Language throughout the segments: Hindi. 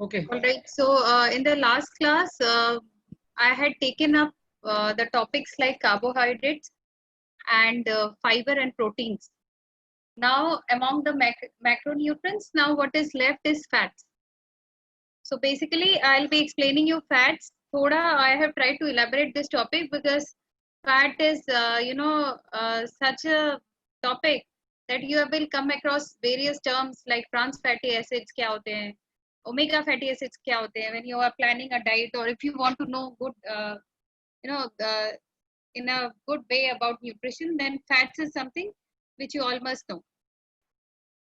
Okay. All right. So in the last class, I had taken up the topics like carbohydrates and fiber and proteins. Now, among the macronutrients, now what is left is fats. So basically, I'll be explaining you fats. Thoda, I have tried to elaborate this topic because fat is, such a topic that you will come across various terms like trans fatty acids क्या होते हैं, omega fatty acids क्या होते हैं when you are planning a diet, or if you want to know good, you know, in a good way about nutrition, then fats is something which you all must know.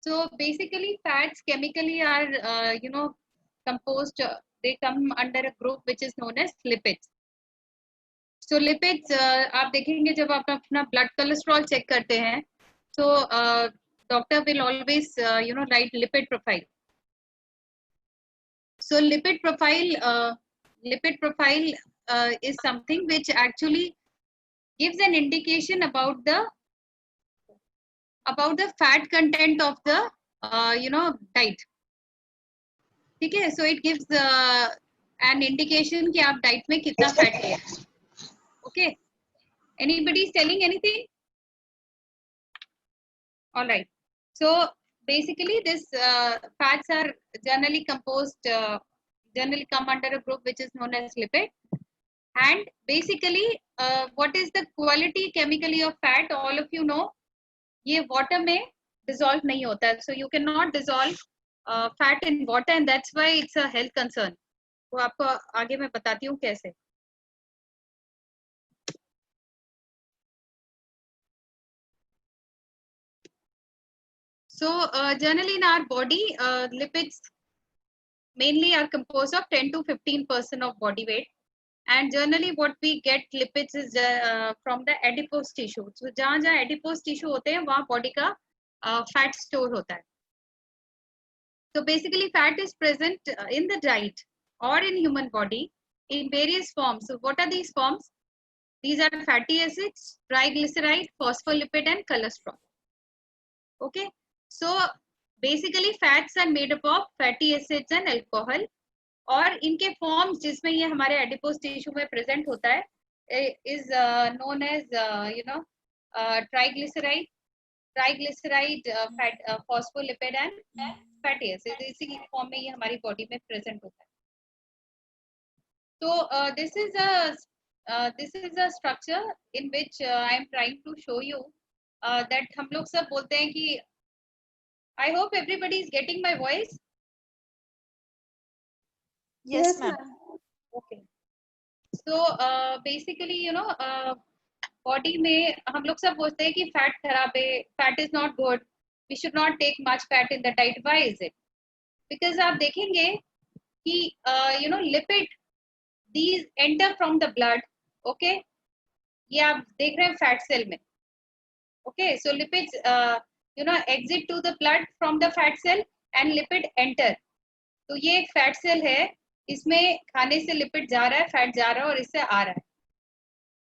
So basically, fats chemically are, composed. They come under a group which is known as lipids. So lipids, आप देखेंगे जब आप अपना blood cholesterol check करते हैं, so doctor will always, write lipid profile. So lipid profile is something which actually gives an indication about the fat content of the diet. ठीक है, so it gives an indication कि आप diet में कितना fat ले रहे हैं. Okay, anybody is telling anything? All right, so basically this fats are generally composed, generally come under a group which is known as lipid. And basically what is the quality chemically of fat, all of you know, ये water में dissolve नहीं होता है, so you cannot dissolve fat in water, and that's why it's a health concern. वो आपको आगे मैं बताती हूँ कैसे. So generally in our body, lipids mainly are composed of 10 to 15% of body weight, and generally what we get lipids is from the adipose tissue. So जहाँ जहाँ adipose tissue होते हैं वहाँ body का fat store होता है. So basically fat is present in the diet or in human body in various forms. So what are these forms? These are fatty acids, triglyceride, phospholipid and cholesterol. Okay, so basically fats are made up of fatty acids and alcohol, और इनके forms जिसमें ये हमारे adipose tissue में present होता है is known as triglyceride, fat, phospholipid and fatty acids. इसी form में ये हमारी body में present होता है. So this is a structure in which I am trying to show you that हम लोग सब बोलते हैं कि I hope everybody is getting my voice. Yes, ma'am. Okay. So basically, body में हम लोग सब बोलते हैं कि fat खराब है, fat is not good, we should not take much fat in the diet. Why is it? Because आप देखेंगे कि lipid, these enter from the blood. Okay, ये आप देख रहे हैं fat cell में. Okay, so lipids exit to the blood from the fat cell and lipid enter. तो ये एक fat cell है, इसमें खाने से लिपिड जा रहा है, फैट जा रहा है और इससे आ रहा है.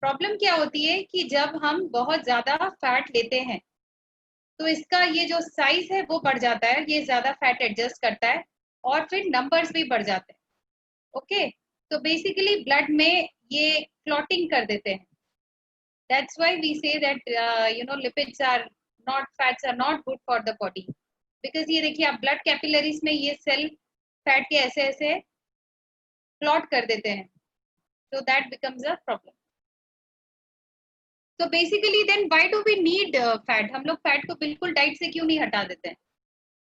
प्रॉब्लम क्या होती है कि जब हम बहुत ज्यादा फैट लेते हैं तो इसका ये जो साइज है वो बढ़ जाता है, ये ज्यादा फैट एडजस्ट करता है और फिर नंबर्स भी बढ़ जाते हैं. ओके, तो बेसिकली ब्लड में ये क्लॉटिंग कर देते हैं. That's why we say that lipids are not, fats are not good for the body. Because ये देखिए आप ब्लड कैपिलरीज में ये सेल फैट के ऐसे ऐसे क्लॉट कर देते हैं, so that becomes a problem. So basically then why do we need fat? हम लोग फैट को बिल्कुल डाइट से क्यों नहीं हटा देते हैं?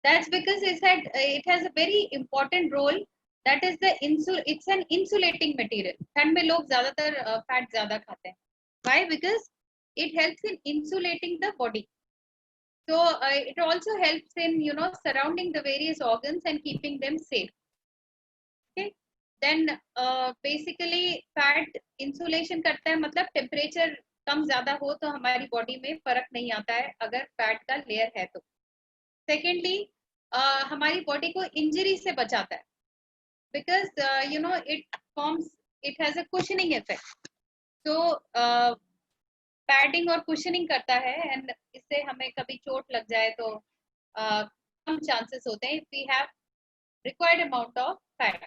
That's because it has a very important role, that is it's an insulating material. ठंड में लोग ज्यादातर फैट ज्यादा खाते हैं. Why? Because it helps in insulating the body. So it also helps in surrounding the various organs and keeping them safe. Okay. Then basically fat insulation करता है, मतलब टेम्परेचर कम ज्यादा हो तो हमारी बॉडी में फर्क नहीं आता है अगर फैट का लेयर है तो. सेकेंडली हमारी बॉडी को इंजरी से बचाता है, because it has a cushioning effect. तो पैडिंग और कुशनिंग करता है, एंड इससे हमें कभी चोट लग जाए तो कम चांसेस होते हैं. If we have required amount of fat.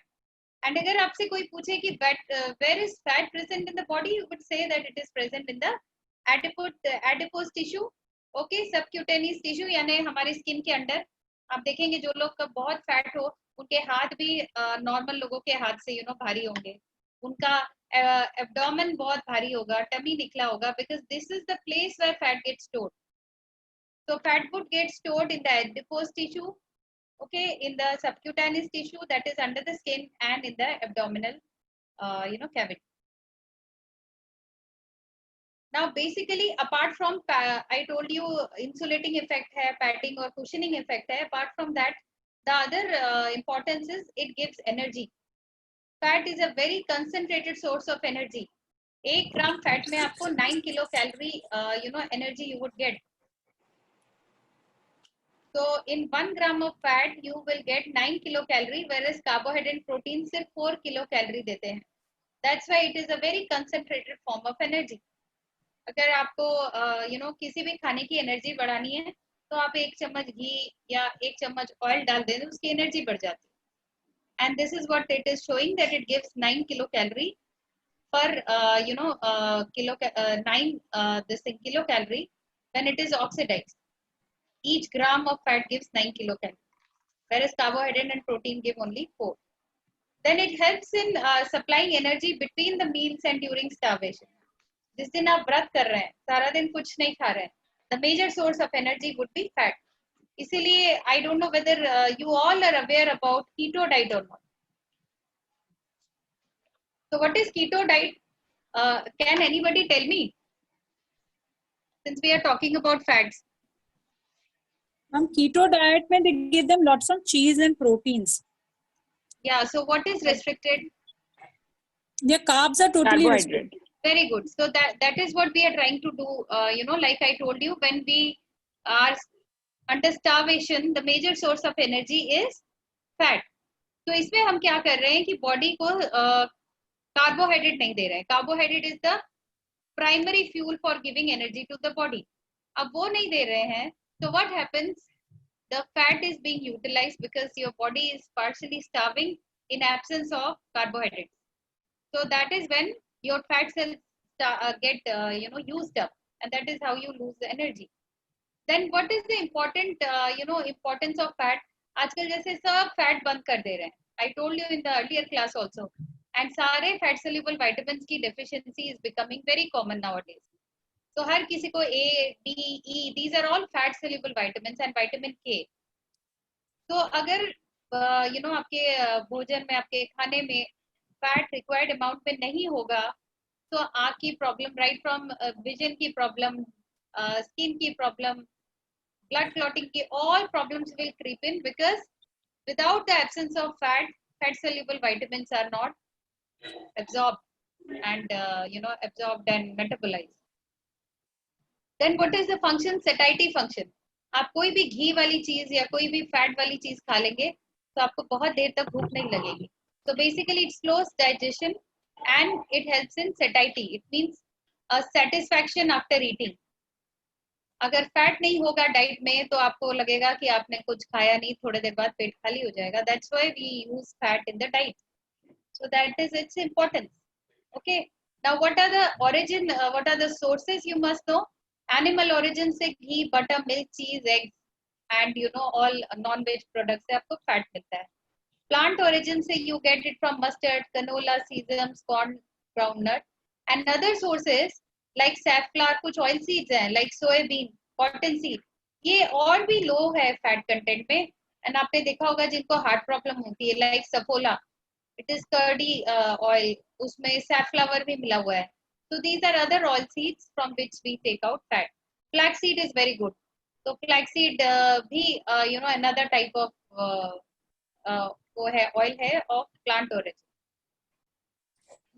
And अगर आपसे कोई पूछे कि where is fat present in the body, you would say that it is present in the adipose tissue, okay, subcutaneous tissue यानी हमारे स्किन के अंडर. आप देखेंगे जो लोग का बहुत फैट हो उनके हाथ भी नॉर्मल लोगों के हाथ से भारी होंगे, उनका एब्डोमेन बहुत भारी होगा, टमी निकला होगा, because this is the place where fat gets stored. So fat would get stored in the adipose tissue, okay, in the subcutaneous tissue that is under the skin and in the abdominal cavity. Now basically apart from I told you insulating effect hai, padding or cushioning effect hai, apart from that the other importance is it gives energy. Fat is a very concentrated source of energy. 1 gram fat में आपको 9 kilocalorie energy you would get. So in 1 gram of fat you will get 9 kilocalorie, whereas carbohydrate and protein सिर्फ 4 kilocalorie देते हैं. That's why it is a very concentrated form of energy. अगर आपको किसी भी खाने की एनर्जी बढ़ानी है तो आप 1 चम्मच घी या 1 चम्मच ऑयल डाल दें तो उसकी एनर्जी बढ़ जाती है. And this is what it is showing, that it gives 9 kilocalorie per kilocalorie when it is oxidized. Each gram of fat gives 9 kilocalorie, whereas carbohydrate and protein give only 4. Then it helps in supplying energy between the meals and during starvation. जिस दिन आप व्रत कर रहे हैं, सारा दिन कुछ नहीं खा रहे हैं, the major source of energy would be fat. इसीलिए I don't know whether you all are aware about keto diet or not. So what is keto diet? Can anybody tell me? Since we are talking about fats. Keto diet mein they give them lots of cheese and proteins. Yeah, so what is restricted? Their carbs are totally restricted. Very good. So that is what we are trying to do. Like I told you, when we are under starvation, the major source of energy is fat. So इसमें हम क्या कर रहे हैं कि body को carbohydrate नहीं दे रहे हैं. Carbohydrate is the primary fuel for giving energy to the body. अब वो नहीं दे रहे हैं, so what happens? The fat is being utilized because your body is partially starving in absence of carbohydrates. So that is when your fat cells get used up, and that is how you lose the energy. Then what is the important importance of fat? आजकल जैसे सब fat बंद कर दे रहे हैं. I told you in the earlier class also. And सारे fat soluble vitamins की deficiency is becoming very common nowadays. So हर किसी को A, D, E, these are all fat soluble vitamins and vitamin K. So अगर आपके भोजन में, आपके खाने में फैट रिक्वायर्ड अमाउंट में नहीं होगा तो आँख की प्रॉब्लम, राइट फ्रॉम विजन की प्रॉब्लम, स्किन की प्रॉब्लम, ब्लड क्लॉटिंग की, all problems will creep in because without the absence of fat soluble vitamins are not absorbed and absorbed and metabolized. Then what is the function? Satiety function. आप कोई भी घी वाली चीज या कोई भी फैट वाली चीज खा लेंगे तो आपको बहुत देर तक भूख नहीं लगेगी. So basically it slows digestion and it helps in satiety. It means a satisfaction after eating. अगर फैट नहीं होगा डाइट में तो आपको लगेगा कि आपने कुछ खाया नहीं, थोड़ी देर बाद पेट खाली हो जाएगा. That's why we use fat in the diet. So that is its importance. Okay. Now what are the origin? What are the sources? You must know. Animal origin से घी, butter, milk, cheese, eggs, and all non-veg products से आपको fat मिलता है. Plant origin से you get it from mustard, canola, sesame, corn, groundnut, and other sources like safflower, कुछ oil seeds हैं like soybean, cotton seed. ये और भी low है fat content में. And आपने देखा होगा जिनको heart problem होती है like safflower, it is curdy oil, उसमें safflower भी मिला हुआ है. So these are other oil seeds from which we take out fat. Flaxseed is very good. So flaxseed भी another type of वो है oil है of plant origin.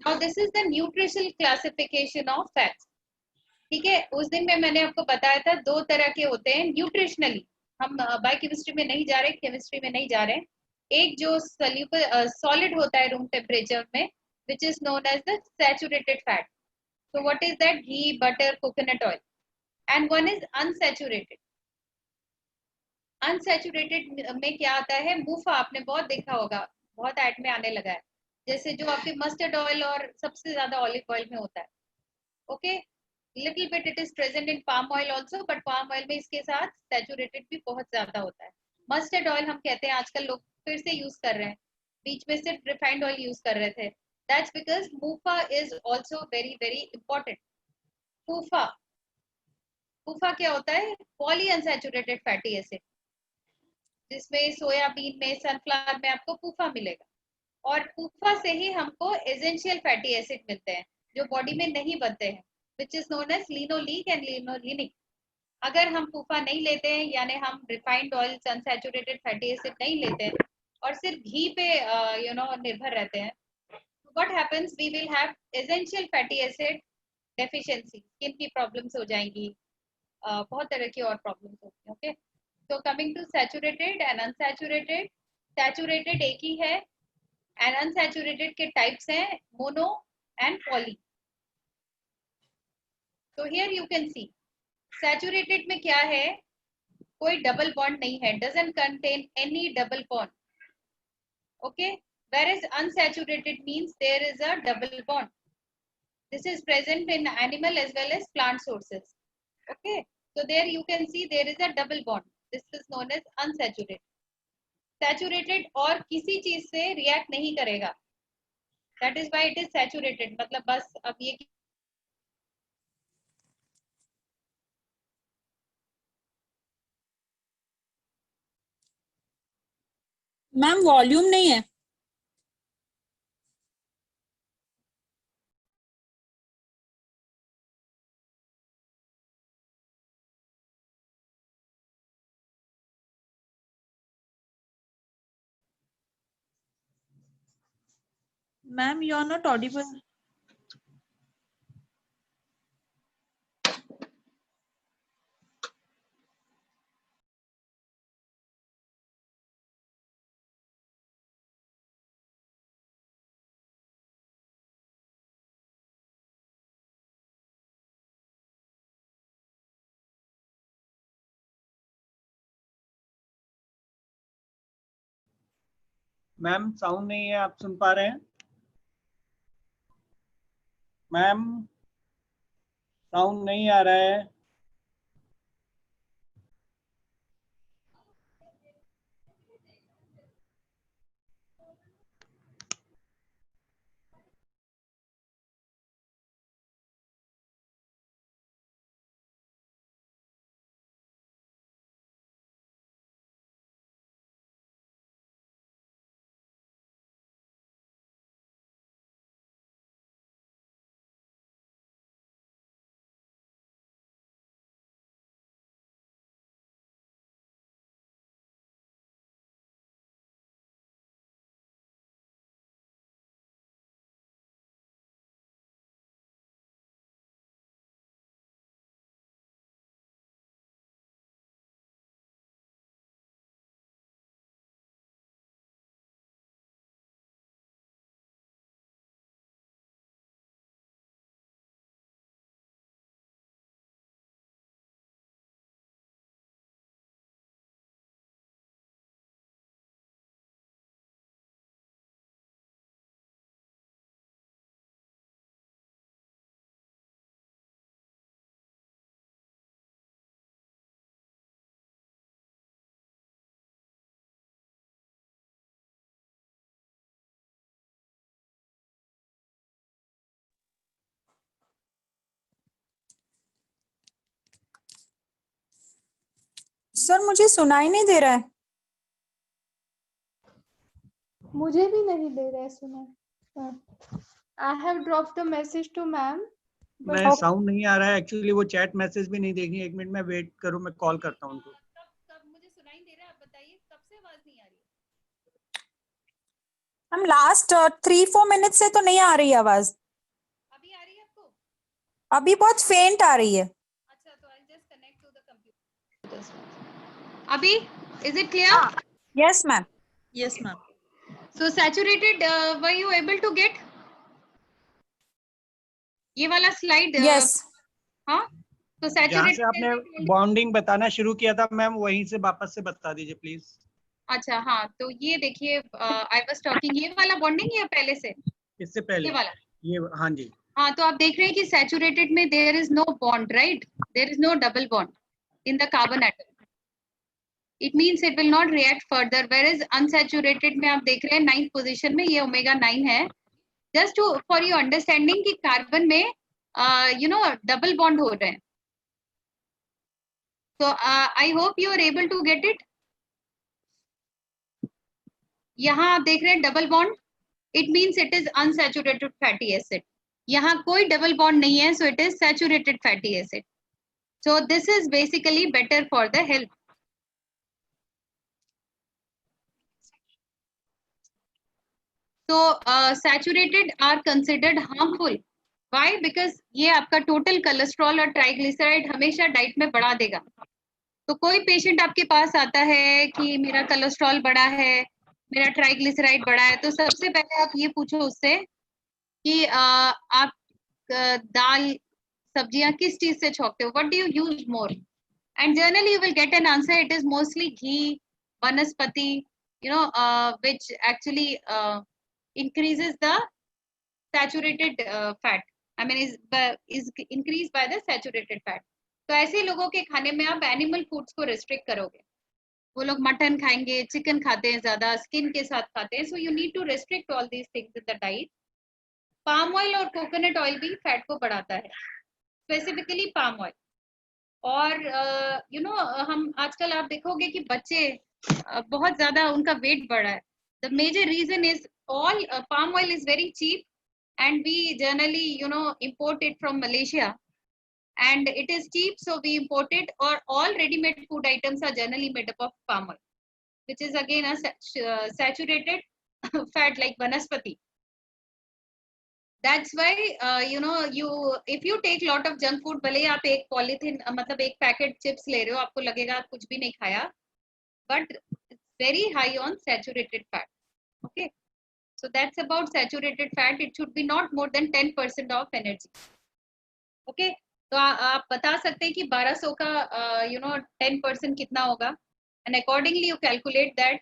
Now this is the nutritional classification of fats. ठीक है, उस दिन में मैंने आपको बताया था 2 तरह के होते हैं न्यूट्रिशनली. हम बायोकेमिस्ट्री में नहीं जा रहे, केमिस्ट्री में नहीं जा रहे. एक जो सॉलिड होता है रूम टेम्परेचर में, which is known as the saturated fat. So what is that? Ghee, butter, coconut oil. And one is unsaturated. Unsaturated में क्या आता है, मूफा आपने बहुत देखा होगा, बहुत ऐड में आने लगा है, जैसे जो आपके मस्टर्ड ऑयल और सबसे ज्यादा ऑलिव ऑयल में होता है. Okay, little bit it is present in palm oil also, but palm oil में इसके साथ सैचुरेटेड भी बहुत ज्यादा होता है. मस्टर्ड ऑयल हम कहते हैं, आजकल लोग फिर से यूज कर रहे हैं, बीच में सिर्फ रिफाइंड ऑयल यूज कर रहे थे. That's because मूफा is also very very important. फूफा, फूफा क्या होता है, पॉली अनसैचुरेटेड फैटी एसिड, जिसमें सोयाबीन में, सनफ्लावर में आपको फूफा मिलेगा. और फूफा से ही हमको एसेंशियल फैटी एसिड मिलते हैं जो बॉडी में नहीं बनते हैं, which is known as linoleic and linolenic. अगर हम फूफा नहीं लेते हैं, यानी हम refined oil, unsaturated fatty acid नहीं लेते हैं और सिर्फ घी पे निर्भर रहते हैं, what happens, we will have essential fatty acid deficiency, skin की प्रॉब्लम्स हो जाएंगी, बहुत तरह की और प्रॉब्लम्स होती हैं. ओके, तो coming to saturated and unsaturated. Saturated एक ही है, एंड अनसैचुरेटेड के टाइप्स हैं मोनो एंड पॉली. तो here you can see saturated में क्या है, कोई डबल बॉन्ड नहीं है, doesn't contain any double bond. Okay, whereas unsaturated means there is a double bond. This is present in animal as well as plant sources. Okay, so there you can see there is a double bond. This is known as unsaturated. Saturated और किसी चीज से रिएक्ट नहीं करेगा, that is why it is saturated. मतलब बस अब ये मैम वॉल्यूम नहीं है. Ma'am you are not audible. Ma'am sound नहीं है, आप सुन पा रहे हैं? मैम साउंड नहीं आ रहा है. सर मुझे सुनाई नहीं दे रहा है. मुझे भी नहीं दे रहा है सुना. I have dropped the message to ma'am. मैं साउंड नहीं आ रहा है एक्चुअली, वो चैट मैसेज भी नहीं देगी. 1 मिनट में वेट करो, मैं कॉल करता हूँ उनको. कब मुझे सुनाई दे रहा है, आप बताइए कब से आवाज नहीं आ रही है? हम लास्ट 3-4 मिनट से तो नहीं आ रही आवाज. अभी आ रही है आपको? अभी बहुत फेंट आ रही है. अच्छा, तो I just connect to the computer. अभी is it clear? Yes ma'am. Yes, ma'am. So saturated, were you able to get ये वाला स्लाइड? यस. हाँ, तो जहाँ से सैचुरेटेड आपने बॉन्डिंग बताना शुरू किया था मैम, वहीं से वापस से बता दीजिए प्लीज। अच्छा हाँ, तो ये देखिए आई वाज टॉकिंग, ये वाला बॉन्डिंग या पहले से इससे पहले ये वाला? ये, हाँ जी। हाँ, तो आप देख रहे हैं कि सैचुरेटेड में there is no bond, right? There is no double bond in the carbon atom, it means it will not react further. Where unsaturated में आप देख रहे हैं 9th पोजीशन में, ये ओमेगा 9 है। Just to for your understanding कि कार्बन में यू नो डबल बॉन्ड हो रहे हैं। तो I hope you are able to get it. यहाँ आप देख रहे हैं double bond, it means it is unsaturated fatty acid. यहाँ कोई डबल बॉन्ड नहीं है, so it is saturated fatty acid. So this is basically better for the health. So saturated are considered harmful. Why? Because ये आपका टोटल कोलेस्ट्रॉल और ट्राइग्लिसराइड हमेशा डाइट में बढ़ा देगा। तो कोई पेशेंट आपके पास आता है कि मेरा कोलेस्ट्रॉल बढ़ा है, मेरा ट्राइग्लिसराइड बढ़ा है, तो सबसे पहले आप ये पूछो उससे कि आप दाल सब्जियां किस चीज से छौंकते हो, what do you use more, and generally you will get an answer, it is mostly ghee, vanaspati, you know, which actually increases the saturated fat. I mean is increased by the saturated fat. तो ऐसे लोगों के खाने में आप एनिमल फूड्स को रिस्ट्रिक्ट करोगे। वो लोग मटन खाएंगे, चिकन खाते हैं, ज्यादा स्किन के साथ खाते हैं, so you need to restrict all these things in the diet. Palm oil और कोकोनट ऑयल भी फैट को बढ़ाता है, स्पेसिफिकली पाम ऑयल। और यू नो हम आजकल आप देखोगे कि बच्चे बहुत ज्यादा उनका वेट बढ़ा है। The major reason is all palm oil is very cheap and we generally you know import it from Malaysia and it is cheap, so we import it, or all ready made food items are generally made up of palm oil, which is again a saturated fat like vanaspati. That's why you know if you take lot of junk food, भले आप एक पॉलीथीन मतलब एक पैकेट चिप्स ले रहे हो, आपको लगेगा आप कुछ भी नहीं खाया, but it's very high on saturated fat. Okay, so that's about saturated fat. It should be not more than 10% of energy. Okay, तो आप बता सकते हैं कि 1200 का you know 10% कितना होगा, and accordingly you calculate that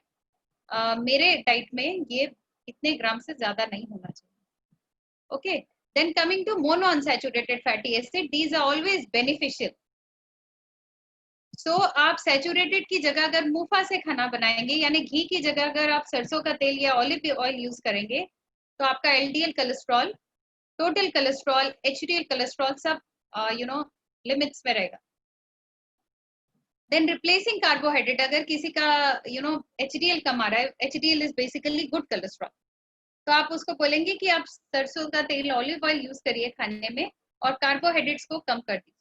मेरे डाइट में ये इतने ग्राम से ज्यादा नहीं होना चाहिए। Okay, then coming to monounsaturated fatty acid, these are always beneficial. So आप सैचुरेटेड की जगह अगर मुफा से खाना बनाएंगे, यानी घी की जगह अगर आप सरसों का तेल या ऑलिव ऑयल यूज करेंगे, तो आपका LDL cholesterol, total cholesterol, HDL cholesterol सब यू नो लिमिट्स में रहेगा। देन रिप्लेसिंग कार्बोहाइड्रेट, अगर किसी का यू नो एचडीएल कम आ रहा है, HDL is basically good cholesterol, तो आप उसको बोलेंगे कि आप सरसों का तेल, ऑलिव ऑयल यूज करिए खाने में और कार्बोहाइड्रेट्स को कम कर दीजिए,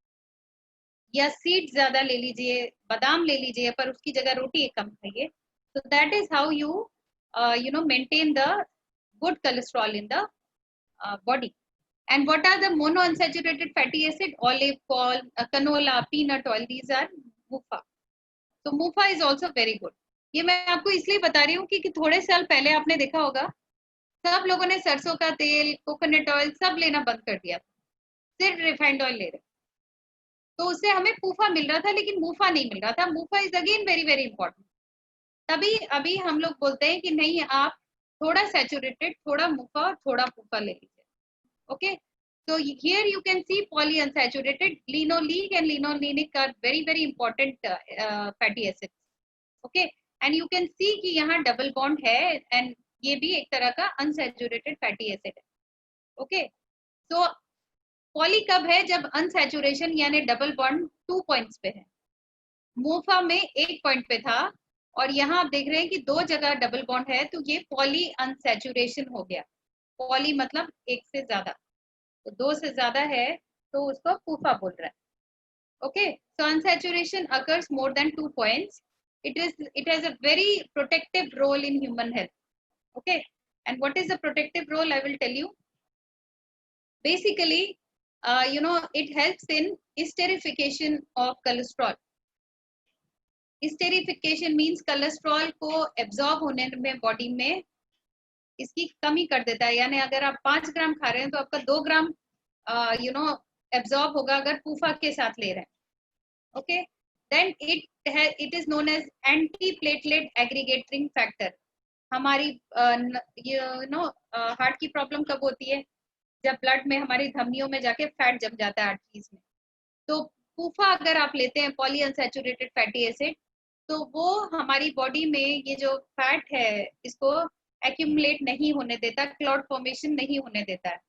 या सीड ज्यादा ले लीजिए, बादाम ले लीजिए, पर उसकी जगह रोटी एक कम खाइए। तो that is how you you know maintain the good cholesterol in the body. And what are the monounsaturated fatty acid? Olive oil, canola, peanut oil, these are MUFA. So MUFA is also very good. ये मैं आपको इसलिए बता रही हूँ कि थोड़े साल पहले आपने देखा होगा सब लोगों ने सरसों का तेल, कोकोनट ऑयल सब लेना बंद कर दिया, सिर्फ रिफाइंड ऑयल ले रहे, तो उससे हमें पूफा मिल रहा था लेकिन मुफा नहीं मिल रहा था। MUFA is again very very important. तभी अभी हम लोग बोलते हैं कि नहीं, आप थोड़ा सैचुरेटेड, थोड़ा मुफा और थोड़ा पूफा ले लीजिए। Okay, so here you can see polyunsaturated, linoleic and linolenic are very very important fatty acids. Okay, and you can see कि यहाँ double bond है and ये भी एक तरह का unsaturated fatty acid है। Okay, so poly कब है? जब unsaturation यानी double bond 2 points पे है। मोफा में 1 point पे था और यहाँ आप देख रहे हैं कि 2 जगह डबल बॉन्ड है, तो ये पॉली अनसैचुरेशन हो गया। पॉली मतलब 1 से ज्यादा, तो 2 से ज्यादा है तो उसको पूफा बोल रहा है। Okay, so unsaturation occurs more than 2 points. It has a very protective role in human health. Okay, and what is the protective role? I will tell you. Basically, you know, it helps in esterification of cholesterol. Esterification means cholesterol को absorb होने में बॉडी में इसकी कमी कर देता है, यानी अगर आप 5 ग्राम खा रहे हैं तो आपका 2 ग्राम यू नो एब्जॉर्ब होगा अगर पूफा के साथ ले रहे हैं। Okay, then it is known as anti platelet aggregating factor. हमारी हार्ट की प्रॉब्लम कब होती है? जब ब्लड में हमारी धमनियों में जाके फैट जम जाता है आर्टरीज में। तो पूफा अगर आप लेते हैं, पॉली अनसैचुरेटेड फैटी एसिड, तो वो हमारी बॉडी में ये जो फैट है इसको एक्यूमुलेट नहीं होने देता, क्लॉट फॉर्मेशन नहीं होने देता है।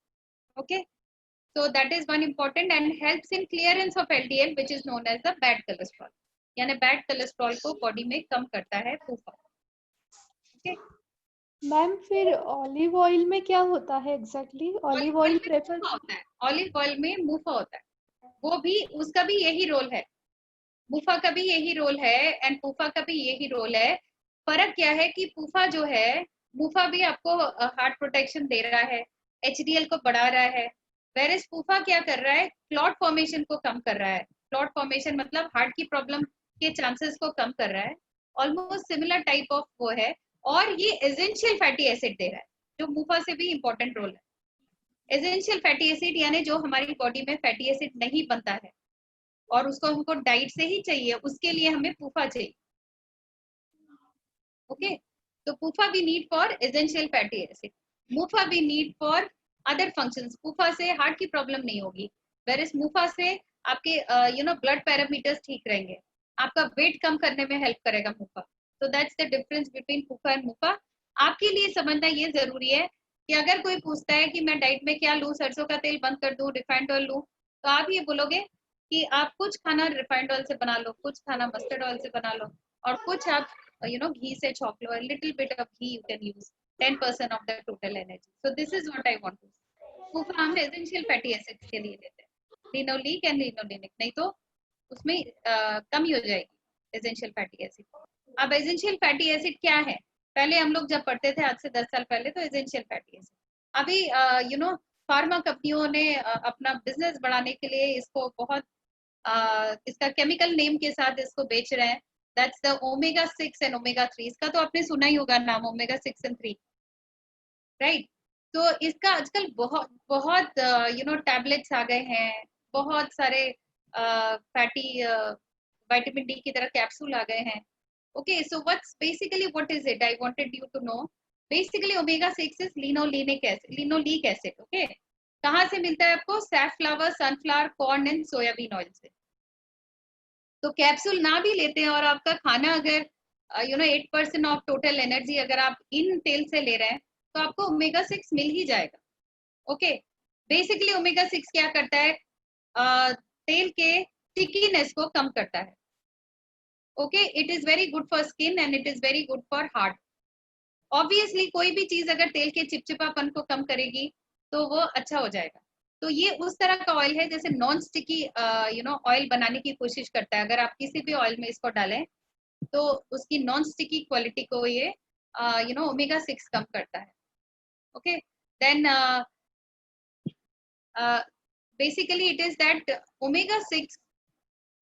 Okay, so that is one important and helps in clearance of LDL which is known as the bad cholesterol। यानी बैड कोलेस्ट्रॉल को बॉडी में कम करता है पूफा। ओके, मैम फिर ऑलिव ऑयल में क्या होता है एग्जैक्टली? ऑलिव ऑयल प्रेफर होता है, ऑलिव ऑयल में मुफा होता है, वो भी उसका भी यही रोल है, मुफा का भी यही रोल है एंड पूफा का भी यही रोल है। फर्क क्या है कि पूफा जो है, मुफा भी आपको हार्ट प्रोटेक्शन दे रहा है, HDL को बढ़ा रहा है, वेरेस पूफा क्या कर रहा है? क्लॉट फॉर्मेशन को कम कर रहा है। क्लॉट फॉर्मेशन मतलब हार्ट की प्रॉब्लम के चांसेस को कम कर रहा है। ऑलमोस्ट सिमिलर टाइप ऑफ वो है, और ये एसेंशियल फैटी एसिड दे रहा है जो मुफा से भी इंपॉर्टेंट रोल है। एसेंशियल फैटी एसिड यानी जो हमारी बॉडी में फैटी एसिड नहीं बनता है और उसको हमको डाइट से ही चाहिए, उसके लिए हमें पूफा चाहिए। ओके, तो पूफा भी need for essential fatty acid, MUFA भी need for other functions. PUFA से हार्ट की प्रॉब्लम नहीं होगी, वेरएस मुफा से आपके ब्लड पैरामीटर्स ठीक रहेंगे, आपका वेट कम करने में हेल्प करेगा मुफा। तो that's the difference between PUFA and MUFA. आपके लिए समझना ये जरूरी है कि अगर कोई पूछता है कि मैं डाइट में क्या लूं, सरसों का तेल बंद कर दूं, रिफाइंड ऑयल लूं, तो आप ये बोलोगे कि आप कुछ खाना रिफाइंड ऑयल से बना लो, कुछ खाना मस्टर्ड ऑयल से बना लो, और कुछ आप घी से छौंक लो, little bit of ghee you can use, 10% of the total energy. So this is what I want to say. PUFA हम एसेंशियल फैटी एसिड्स के लिए लेते हैं, लिनोलीक एंड लिनोलेनिक, नहीं तो उसमें कमी हो जाएगी एसेंशियल फैटी एसिड। अब एसेंशियल फैटी एसिड क्या है? पहले हम लोग जब पढ़ते थे आज से 10 साल पहले, तो एसेंशियल फैटी एसिड, अभी फार्मा कंपनियों ने अपना बिजनेस बढ़ाने के लिए इसको बहुत इसका केमिकल नेम के साथ इसको बेच रहे हैं। That's the omega 6 and omega 3। इसका तो आपने सुना ही होगा नाम, ओमेगा 6 एंड 3, राइट? तो इसका आजकल बहुत बहुत टैबलेट्स आ गए हैं, बहुत सारे फैटी विटामिन डी की तरह कैप्सूल आ गए हैं। Okay, so what is it? I wanted you to know. Basically omega 6 is linolenic acid, linoleic acid. Okay, कहाँ से मिलता है आपको? Safflower, sunflower, corn and soybean oil से। तो कैप्सूल ना भी लेते हैं और आपका खाना अगर 8% ऑफ टोटल एनर्जी अगर आप इन तेल से ले रहे हैं, तो आपको ओमेगा 6 मिल ही जाएगा। ओके, बेसिकली ओमेगा 6 क्या करता है? तेल के स्टिकीनेस को कम करता है। Okay, it is very good for skin and it is very good for heart. Obviously कोई भी चीज अगर तेल के चिपचिपापन को कम करेगी तो वो अच्छा हो जाएगा। तो ये उस तरह का ऑयल है जैसे नॉन स्टिकी ऑयल बनाने की कोशिश करता है। अगर आप किसी भी ऑयल में इसको डालें तो उसकी नॉन स्टिकी क्वालिटी को ये ओमेगा 6 कम करता है। Okay, then basically it is that omega 6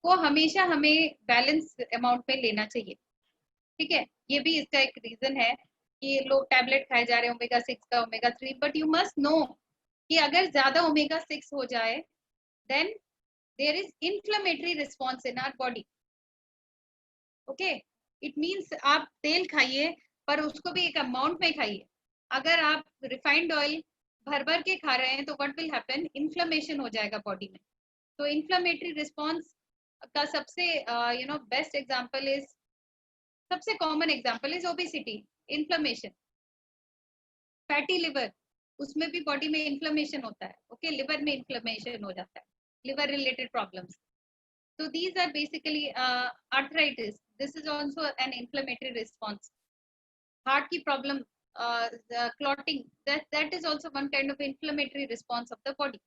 को हमेशा हमें बैलेंस अमाउंट में लेना चाहिए। ठीक है, ये भी इसका एक रीजन है कि लोग टैबलेट खाए जा रहे हैं ओमेगा 6 का, omega 3, but you must know कि अगर ज्यादा ओमेगा 6 हो जाए then there is inflammatory response in our body. Okay, it means आप तेल खाइए पर उसको भी एक अमाउंट में खाइए। अगर आप रिफाइंड ऑयल भर भर के खा रहे हैं तो व्हाट विल हैपन? इन्फ्लेमेशन हो जाएगा बॉडी में। तो इन्फ्लेमेटरी रिस्पॉन्स का सबसे बेस्ट एग्जांपल इज, सबसे common example is obesity, inflammation. Fatty liver, उसमें भी बॉडी में इन्फ्लेमेशन होता है। ओके, लिवर में इन्फ्लेमेशन हो जाता है, liver related problems. So these are basically arthritis. This is also an inflammatory response. Heart की problem, the clotting, that is also one kind of inflammatory response of the body.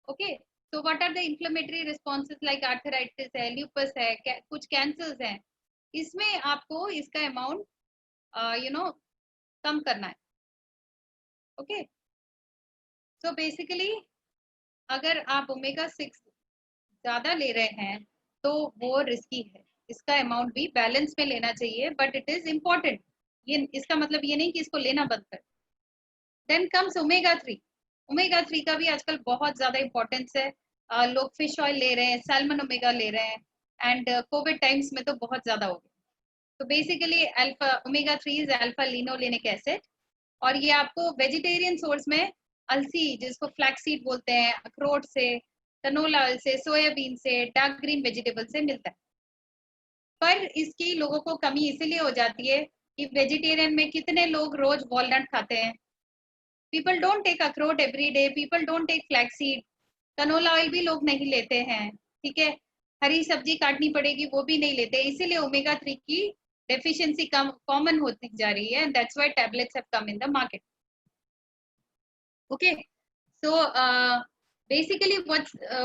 Okay, so what are the inflammatory responses like arthritis है, lupus है, कुछ cancers हैं, इसमें आपको इसका amount कम करना है। Okay, so basically अगर आप ओमेगा 6 ज्यादा ले रहे हैं तो वो रिस्की है, इसका अमाउंट भी बैलेंस में लेना चाहिए, बट इट इज इम्पोर्टेंट। ये इसका मतलब ये नहीं कि इसको लेना बंद कर। Then comes omega 3। ओमेगा 3 का भी आजकल बहुत ज्यादा इंपॉर्टेंस है। लोग फिश ऑयल ले रहे हैं, सैल्मन ओमेगा ले रहे हैं, एंड कोविड टाइम्स में तो बहुत ज्यादा हो गया। तो basically alpha omega 3 is alpha linolenic acid, और ये आपको वेजिटेरियन सोर्स में अलसी, जिसको फ्लैक्सीड बोलते हैं, अखरोट से, कनोला ऑयल से, सोयाबीन से, डार्क ग्रीन वेजिटेबल से मिलता है। पर इसकी लोगों को कमी इसीलिए हो जाती है कि वेजिटेरियन में कितने लोग रोज वॉलनट खाते हैं। पीपल डोंट टेक अखरोट every day, people don't take flaxseed, canola oil भी लोग नहीं लेते हैं, ठीक है, हरी सब्जी काटनी पड़ेगी वो भी नहीं लेते, इसीलिए ओमेगा 3 की डेफिशिएंसी कम कॉमन होती जा रही है, and that's why tablets have come in the market. Okay, so basically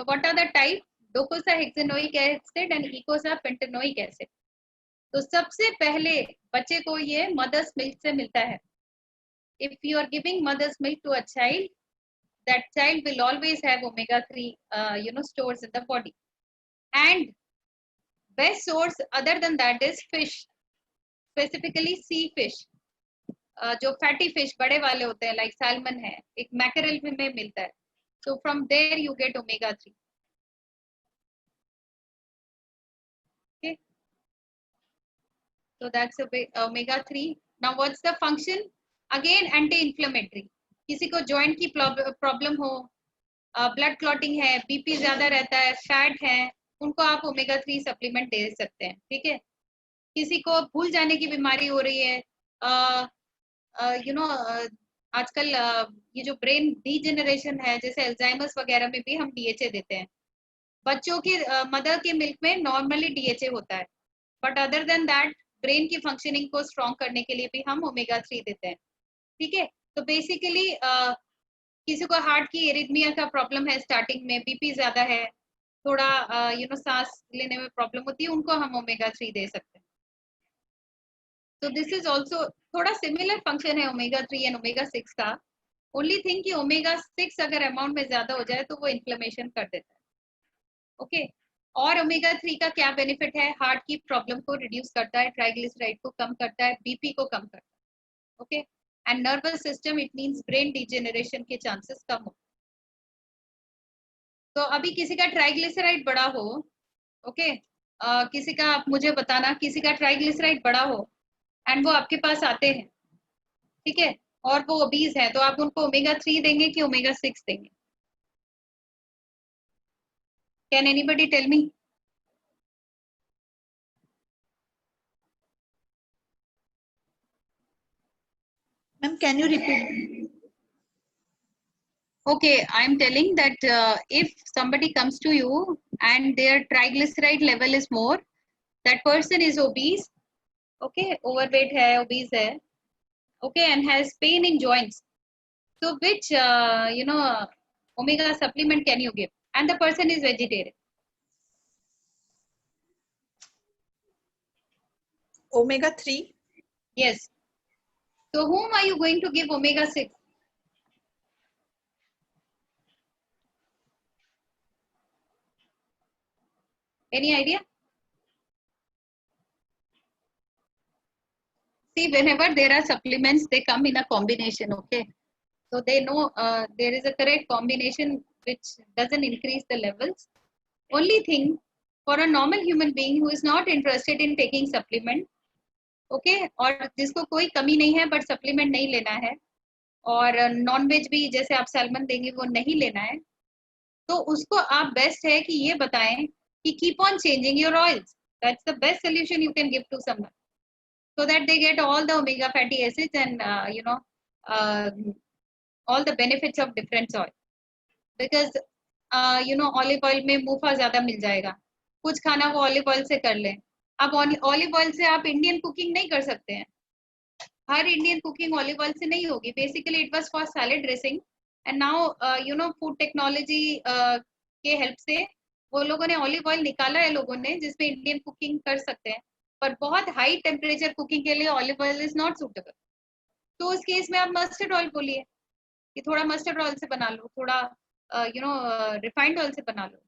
what are the type? docosahexaenoic acid and icosapentaenoic acid. तो सबसे पहले बच्चे को ये मदर्स मिल्क से मिलता है। If you are giving mother's milk to a child, that child will always have omega 3 stores in the body. And best source other than that is fish, specifically sea fish, जो फैटी फिश बड़े वाले होते हैं, लाइक सैल्मन है, एक मैकरेल में मिलता है, so from there you get omega 3. Okay, so that's omega 3. Now what's the function? Again anti-inflammatory. किसी को जॉइंट की प्रॉब्लम हो, ब्लड क्लॉटिंग है, बीपी ज्यादा रहता है, फैट है, उनको आप ओमेगा 3 सप्लीमेंट दे सकते हैं, ठीक है। किसी को भूल जाने की बीमारी हो रही है, आजकल ये जो ब्रेन डीजेनरेशन है, जैसे अल्जाइमर्स वगैरह में भी हम डीएचए देते हैं। बच्चों की मदर के मिल्क में नॉर्मली डीएचए होता है, but other than that brain की फंक्शनिंग को स्ट्रॉन्ग करने के लिए भी हम ओमेगा 3 देते हैं, ठीक है। तो बेसिकली किसी को हार्ट की एरिथमिया का प्रॉब्लम है, स्टार्टिंग में बीपी ज्यादा है, थोड़ा सांस लेने में प्रॉब्लम होती है, उनको हम ओमेगा 3 दे सकते हैं। तो दिस इज ऑल्सो थोड़ा सिमिलर फंक्शन है ओमेगा 3 एंड ओमेगा 6 का। ओनली थिंग कि ओमेगा 6 अगर अमाउंट में ज्यादा हो जाए तो वो इन्फ्लेमेशन कर देता है। ओके, और ओमेगा 3 का क्या बेनिफिट है? हार्ट की प्रॉब्लम को रिड्यूस करता है, ट्राइग्लिसराइड को कम करता है, बीपी को कम करता है। Okay, and nervous system, it means brain degeneration के चांसेस कम हो। तो अभी किसी का ट्राइग्लिसराइड बड़ा हो, ओके, किसी का, आप मुझे बताना, किसी का ट्राइग्लिसराइड बड़ा हो एंड वो आपके पास आते हैं, ठीक है, और वो ओबीज है, तो आप उनको ओमेगा 3 देंगे कि ओमेगा 6 देंगे? Can anybody tell me? Ma'am, can you repeat? Okay, I am telling that if somebody comes to you and their triglyceride level is more, that person is obese, okay, overweight hai, obese hai, okay, and has pain in joints. So which omega supplement can you give? And the person is vegetarian. Omega 3. Yes. So whom are you going to give omega 6? Any idea? See, whenever there are supplements, they come in a combination, okay? So they know there is a correct combination which doesn't increase the levels. Only thing, for a normal human being who is not interested in taking supplement, okay, और जिसको कोई कमी नहीं है but supplement नहीं लेना है, और नॉन वेज भी जैसे आप सैल्मन देंगे वो नहीं लेना है, तो उसको आप बेस्ट है कि ये बताएं कि keep on changing your oils. That's the best solution you can give to someone, so that they get all the omega fatty acids and all the benefits of different oil. Because olive oil में मुफा ज्यादा मिल जाएगा, कुछ खाना वो ऑलिव ऑयल से कर लें। अब ऑलिव ऑयल से आप इंडियन कुकिंग नहीं कर सकते हैं, हर इंडियन कुकिंग ऑलिव ऑयल से नहीं होगी। Basically it was for salad dressing, and now food technology के हेल्प से वो लोगों ने ऑलिव ऑयल निकाला है लोगों ने, जिसमें इंडियन कुकिंग कर सकते हैं, पर बहुत हाई टेम्परेचर कुकिंग के लिए olive oil is not suitable. तो उस केस में आप मस्टर्ड ऑयल बोलिए कि थोड़ा मस्टर्ड ऑयल से बना लो, थोड़ा रिफाइंड ऑयल से बना लो।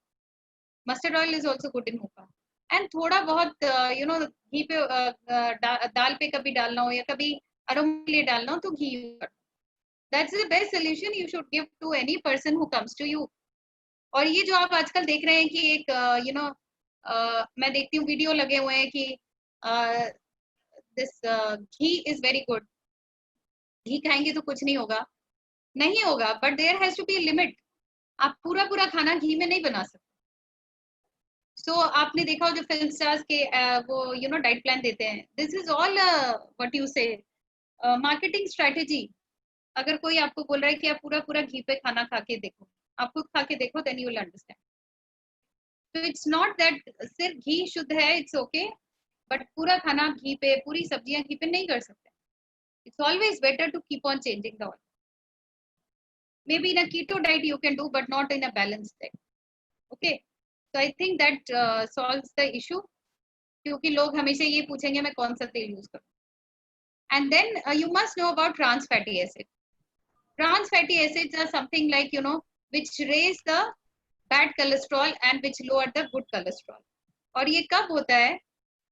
Mustard oil is also good in MUFA. And थोड़ा बहुत घी पे दाल पे कभी डालना हो या कभी अरोमा के लिए डालना हो तो घी यूज करो। That's the best solution you should give to any person who comes to you. और ये जो आप आजकल देख रहे हैं कि एक मैं देखती हूँ वीडियो लगे हुए हैं कि this ghee is very good, घी खाएंगे तो कुछ नहीं होगा, नहीं होगा, but there has to be limit. आप पूरा पूरा खाना घी में नहीं बना सकते। सो आपने देखा हो जो फिल्म स्टार्स के वो डाइट प्लान देते हैं, this is all what you से मार्केटिंग स्ट्रेटेजी। अगर कोई आपको बोल रहा है कि आप पूरा पूरा घी पे खाना खा के देखो, आप खुद खा के देखो, देन यू विल अंडरस्टैंड। तो इट्स नॉट दैट सिर्फ घी शुद्ध है, इट्स ओके, बट पूरा खाना घी पे, पूरी सब्जियां घी पे नहीं कर सकते। It's always better to keep on changing the oil. Maybe in a keto diet you can do, but not in a balanced diet. Okay, so I think that solves the issue, क्योंकि लोग हमेशा ये पूछेंगे मैं कौन सा तेल यूज करूं। And then you must know about trans fatty acid. Trans fatty acids are something like which raise the bad cholesterol and which lower the good cholesterol. और ये कब होता है?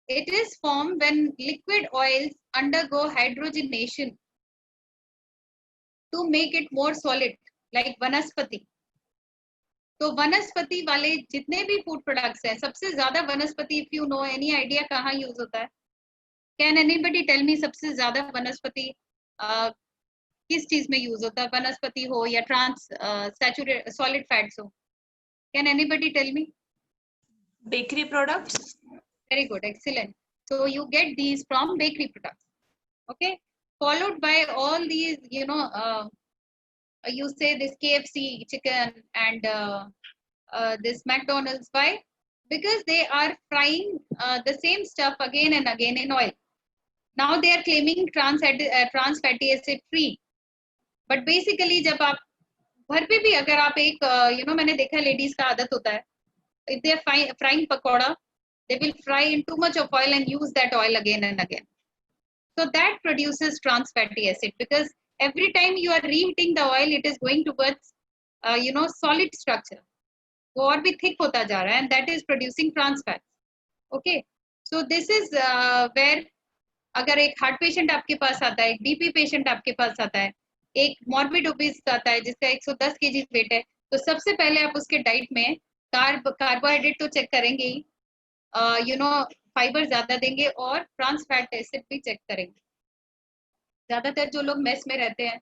It is formed when liquid oils undergo hydrogenation to make it more solid, like वनस्पति। तो वनस्पति वाले जितने भी फूड प्रोडक्ट्स हैं, सबसे ज्यादा वनस्पति, if you know any idea कहाँ यूज होता है? कैन एनीबडी टेल मी सबसे ज्यादा वनस्पति किस चीज में यूज होता है? वनस्पति हो या ट्रांस सैचुरेट सॉलिड फैट्स हो, can anybody tell me? Bakery products. Very good, excellent. So you get these from bakery products, okay, followed by all these you say this KFC chicken and this McDonald's. Why? Because they are frying the same stuff again and again in oil. Now they are claiming trans fatty acid free, but basically जब आप घर पे भी अगर आप एक मैंने देखा लेडीज का आदत होता है, if they are frying pakoda, they will fry in too much of oil and use that oil again and again. So that produces trans fatty acid, because every time you are reheating the oil, it is going towards solid structure, वो और भी thick होता जा रहा है, and that is producing trans fats. Okay, so this is where अगर एक हार्ट पेशेंट आपके पास आता है, एक बीपी पेशेंट आपके पास आता है, एक मॉर्बिड ओबीस आता है जिसका 110 केजी वेट है, तो सबसे पहले आप उसके डाइट में कार्बोहाइड्रेट तो चेक करेंगे ही, फाइबर ज्यादा देंगे और ट्रांस फैट एसिड भी चेक करेंगे। ज्यादातर जो लोग मेस में रहते हैं,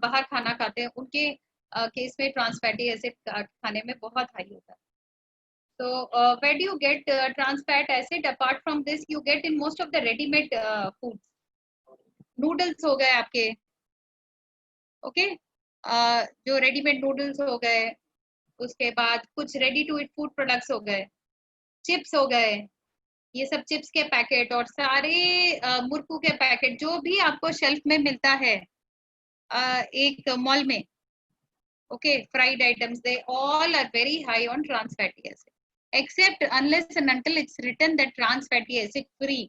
बाहर खाना खाते हैं, उनके केस में ट्रांस फैटी एसिड खाने में बहुत हाई होता है। So where do you get trans fat acid? Apart from this, you get in most of the ready-made foods. Noodles हो गए आपके, okay? जो ready-made noodles हो गए, उसके बाद कुछ ready to eat food products हो गए, chips हो गए, ये सब चिप्स के पैकेट और सारे मुरकू के पैकेट जो भी आपको शेल्फ में मिलता है एक मॉल में, okay, fried items, they all are very high on trans fatty acid, except unless and until it's written that trans fatty acid free,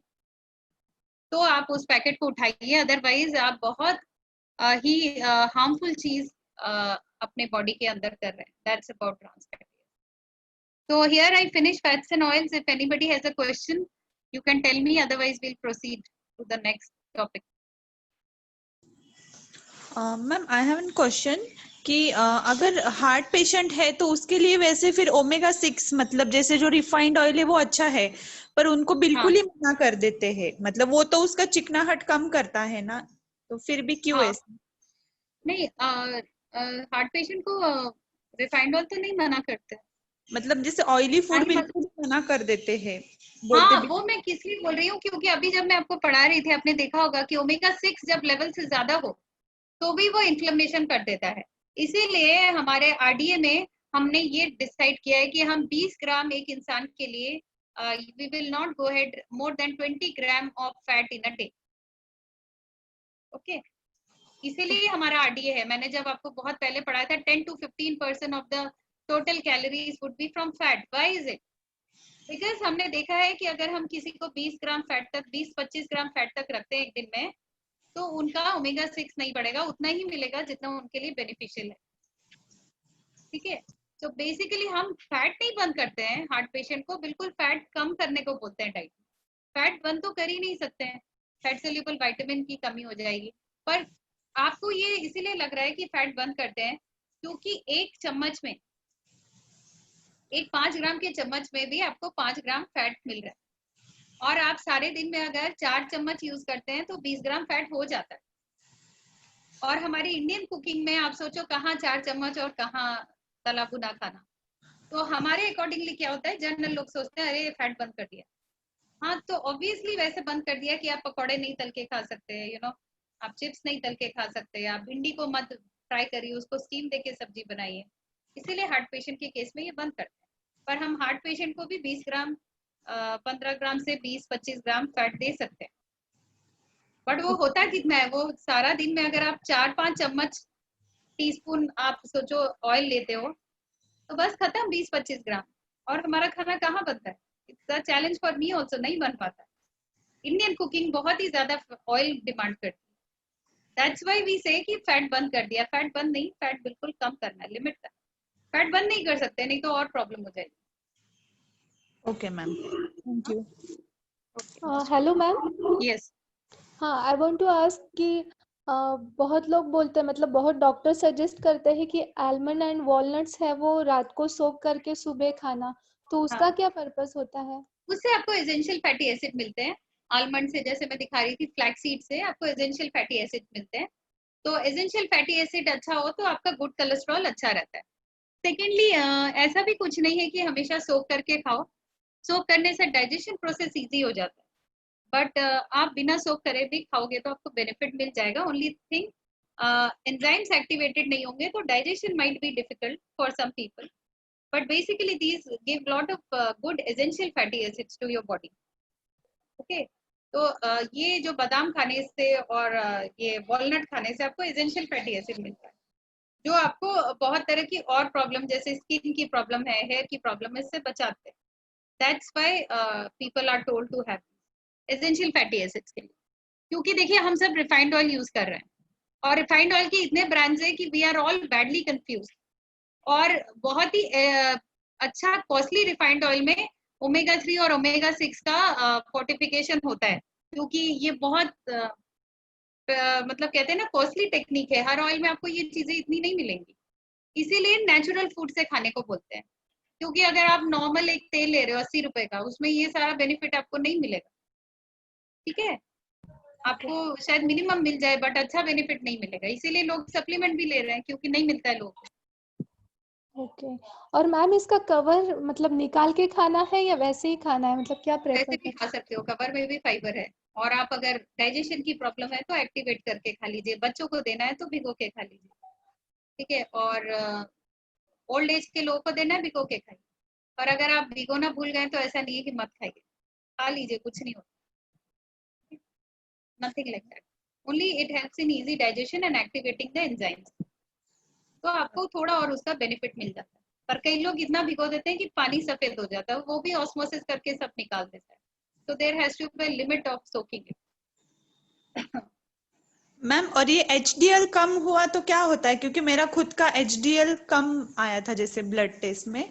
तो आप उस पैकेट को उठाइए, अदरवाइज आप बहुत ही हार्मफुल चीज अपने बॉडी के अंदर कर रहे हैं। That's about trans fatty acid. So here I finish fats and oils. If anybody has a question, you can tell me. Otherwise, we'll proceed to the next topic. Ma'am, I have a question कि अगर हार्ट पेशेंट है तो उसके लिए वैसे फिर ओमेगा 6 मतलब जैसे जो रिफाइंड ऑयल है वो अच्छा है, पर उनको बिल्कुल ही मना कर देते हैं, मतलब वो तो उसका चिकनाहट कम करता है ना, तो फिर भी क्यों ऐसा? नहीं, हार्ट पेशेंट को रिफाइंड ऑयल तो नहीं मना करते, मतलब जैसे ऑयली फूड बिल्कुल मना कर देते हैं, हाँ, वो मैं किस लिए बोल रही हूँ, क्योंकि अभी जब मैं आपको पढ़ा रही थी, आपने देखा होगा कि ओमेगा 6 जब लेवल से ज्यादा हो तो भी वो इन्फ्लेमेशन कर देता है। इसीलिए हमारे आरडीए में हमने ये डिसाइड किया है कि हम 20 ग्राम एक इंसान के लिए we will not go head more than 20 gram of fat in a day. Okay, इसीलिए हमारा आरडीए है। मैंने जब आपको बहुत पहले पढ़ाया था 10 to 15% of the total calories would be from fat. Why is it? Because हमने देखा है कि अगर हम किसी को 20 ग्राम फैट तक, 20-25 ग्राम फैट तक रखते हैं एक दिन में, तो उनका ओमेगा 6 नहीं बढ़ेगा, उतना ही मिलेगा जितना उनके लिए बेनिफिशियल है। ठीक है, तो बेसिकली हम फैट नहीं बंद करते हैं, हार्ट पेशेंट को बिल्कुल फैट कम करने को बोलते हैं डाइट। फैट बंद तो कर ही नहीं सकते हैं, फैट सोल्यूबल विटामिन की कमी हो जाएगी। पर आपको ये इसीलिए लग रहा है कि फैट बंद करते हैं क्योंकि एक चम्मच में एक 5 ग्राम के चम्मच में भी आपको 5 ग्राम फैट मिल रहा है, और आप सारे दिन में अगर 4 चम्मच यूज करते हैं तो 20 ग्राम फैट हो जाता है। और हमारी इंडियन कुकिंग में आप सोचो कहाँ 4 चम्मच और कहाँ तला भुना खाना। तो हमारे अकॉर्डिंगली क्या होता है, जनरल लोग सोचते हैं अरे फैट बंद कर दिया। हाँ, तो ऑब्वियसली वैसे बंद कर दिया कि आप पकौड़े नहीं तल के खा सकते हैं, आप चिप्स नहीं तल के खा सकते हैं, आप भिंडी को मत फ्राई करिए, उसको स्टीम देके सब्जी बनाइए। इसीलिए हार्ट पेशेंट के केस में ये बंद करते हैं। पर हम हार्ट पेशेंट को भी 20 ग्राम 15 ग्राम से 20-25 ग्राम फैट दे सकते हैं। बट वो होता कितना है, वो सारा दिन में अगर आप 4-5 चम्मच टीस्पून आप सोचो ऑयल लेते हो तो बस खत्म 20-25 ग्राम, और हमारा खाना कहाँ बनता है। It's a challenge for me also, नहीं बन पाता। इंडियन कुकिंग बहुत ही ज्यादा ऑयल डिमांड करती है। दैट्स व्हाई वी से कि फैट बंद कर दिया। फैट बंद नहीं, फैट बिल्कुल कम करना है, लिमिट करना। फैट बंद नहीं कर सकते, नहीं तो और प्रॉब्लम हो जाएगी। Okay ma'am, thank you. Hello ma'am. Yes. हाँ, आई वांट टू आस्क कि बहुत लोग बोलते हैं, मतलब बहुत डॉक्टर सजेस्ट करते हैं कि आलमंड एंड वॉलनट्स है वो रात को सोक करके सुबह खाना, तो उसका हाँ, क्या पर्पस होता है? उससे आपको एसेंशियल फैटी एसिड मिलते हैं। आलमंड से, जैसे मैं दिखा रही थी, फ्लैक्स सीड से आपको एसेंशियल फैटी एसिड मिलते हैं। तो एसेंशियल फैटी एसिड अच्छा हो तो आपका गुड कोलेस्ट्रॉल अच्छा रहता है। सेकेंडली, ऐसा भी कुछ नहीं है कि हमेशा सोक करके खाओ। सोक करने से डाइजेशन प्रोसेस इजी हो जाता है। बट आप बिना सोक करे भी खाओगे तो आपको बेनिफिट मिल जाएगा। ओनली थिंग, एंजाइम्स एक्टिवेटेड नहीं होंगे तो digestion might be difficult for some people, but basically these give lot of good essential fatty acids to your body. Okay, तो ये जो बादाम खाने से और ये वॉलनट खाने से आपको एसेंशियल फैटी एसिड मिलता है, जो आपको बहुत तरह की और प्रॉब्लम, जैसे स्किन की प्रॉब्लम है, हेयर की प्रॉब्लम है, इससे बचाते हैं। That's why people are told to have essential fatty acids के लिए। क्योंकि देखिए हम सब रिफाइंड ऑयल यूज कर रहे हैं, और रिफाइंड ऑयल के इतने ब्रांड्स हैं कि we are all badly confuse. और बहुत ही अच्छा कॉस्टली रिफाइंड ऑयल में ओमेगा 3 और ओमेगा 6 का फोर्टिफिकेशन होता है, क्योंकि ये बहुत मतलब कहते हैं ना कॉस्टली टेक्निक है। हर ऑयल में आपको ये चीजें इतनी नहीं मिलेंगी, इसीलिए नेचुरल फूड से खाने को बोलते हैं। क्योंकि अगर आप नॉर्मल एक तेल ले रहे हो 80 रुपए का, उसमें ये सारा बेनिफिट आपको नहीं मिलेगा। ठीक है, आपको शायद मिनिमम मिल जाए बट अच्छा बेनिफिट नहीं मिलेगा, इसीलिए लोग सप्लीमेंट भी ले रहे हैं, क्योंकि नहीं मिलता है लोगों को। ओके। और मैम इसका कवर मतलब निकाल के खाना है या वैसे ही खाना है, मतलब क्या प्रेफर वैसे भी खा सकते हो, कवर में भी फाइबर है। और आप अगर डाइजेशन की प्रॉब्लम है तो एक्टिवेट करके खा लीजिए, बच्चों को देना है तो भिगो के खा लीजिए। ठीक है, और ओल्ड एज के लोगों को देना है भिगो के खाइए। और अगर आप भिगोना भूल गए तो ऐसा नहीं है कि मत खाइए, खा लीजिए, कुछ नहीं होता, nothing like that. Only it helps in easy digestion and activating the enzymes. तो आपको थोड़ा और उसका बेनिफिट मिल जाता है। पर कई लोग इतना भिगो देते हैं कि पानी सफेद हो जाता है, वो भी ऑस्मोसिस करके सब निकाल देता है। तो there has to be limit of soaking it. Ma'am, और ये HDL कम हुआ तो क्या होता है? क्योंकि मेरा खुद का HDL कम आया था जैसे ब्लड टेस्ट में,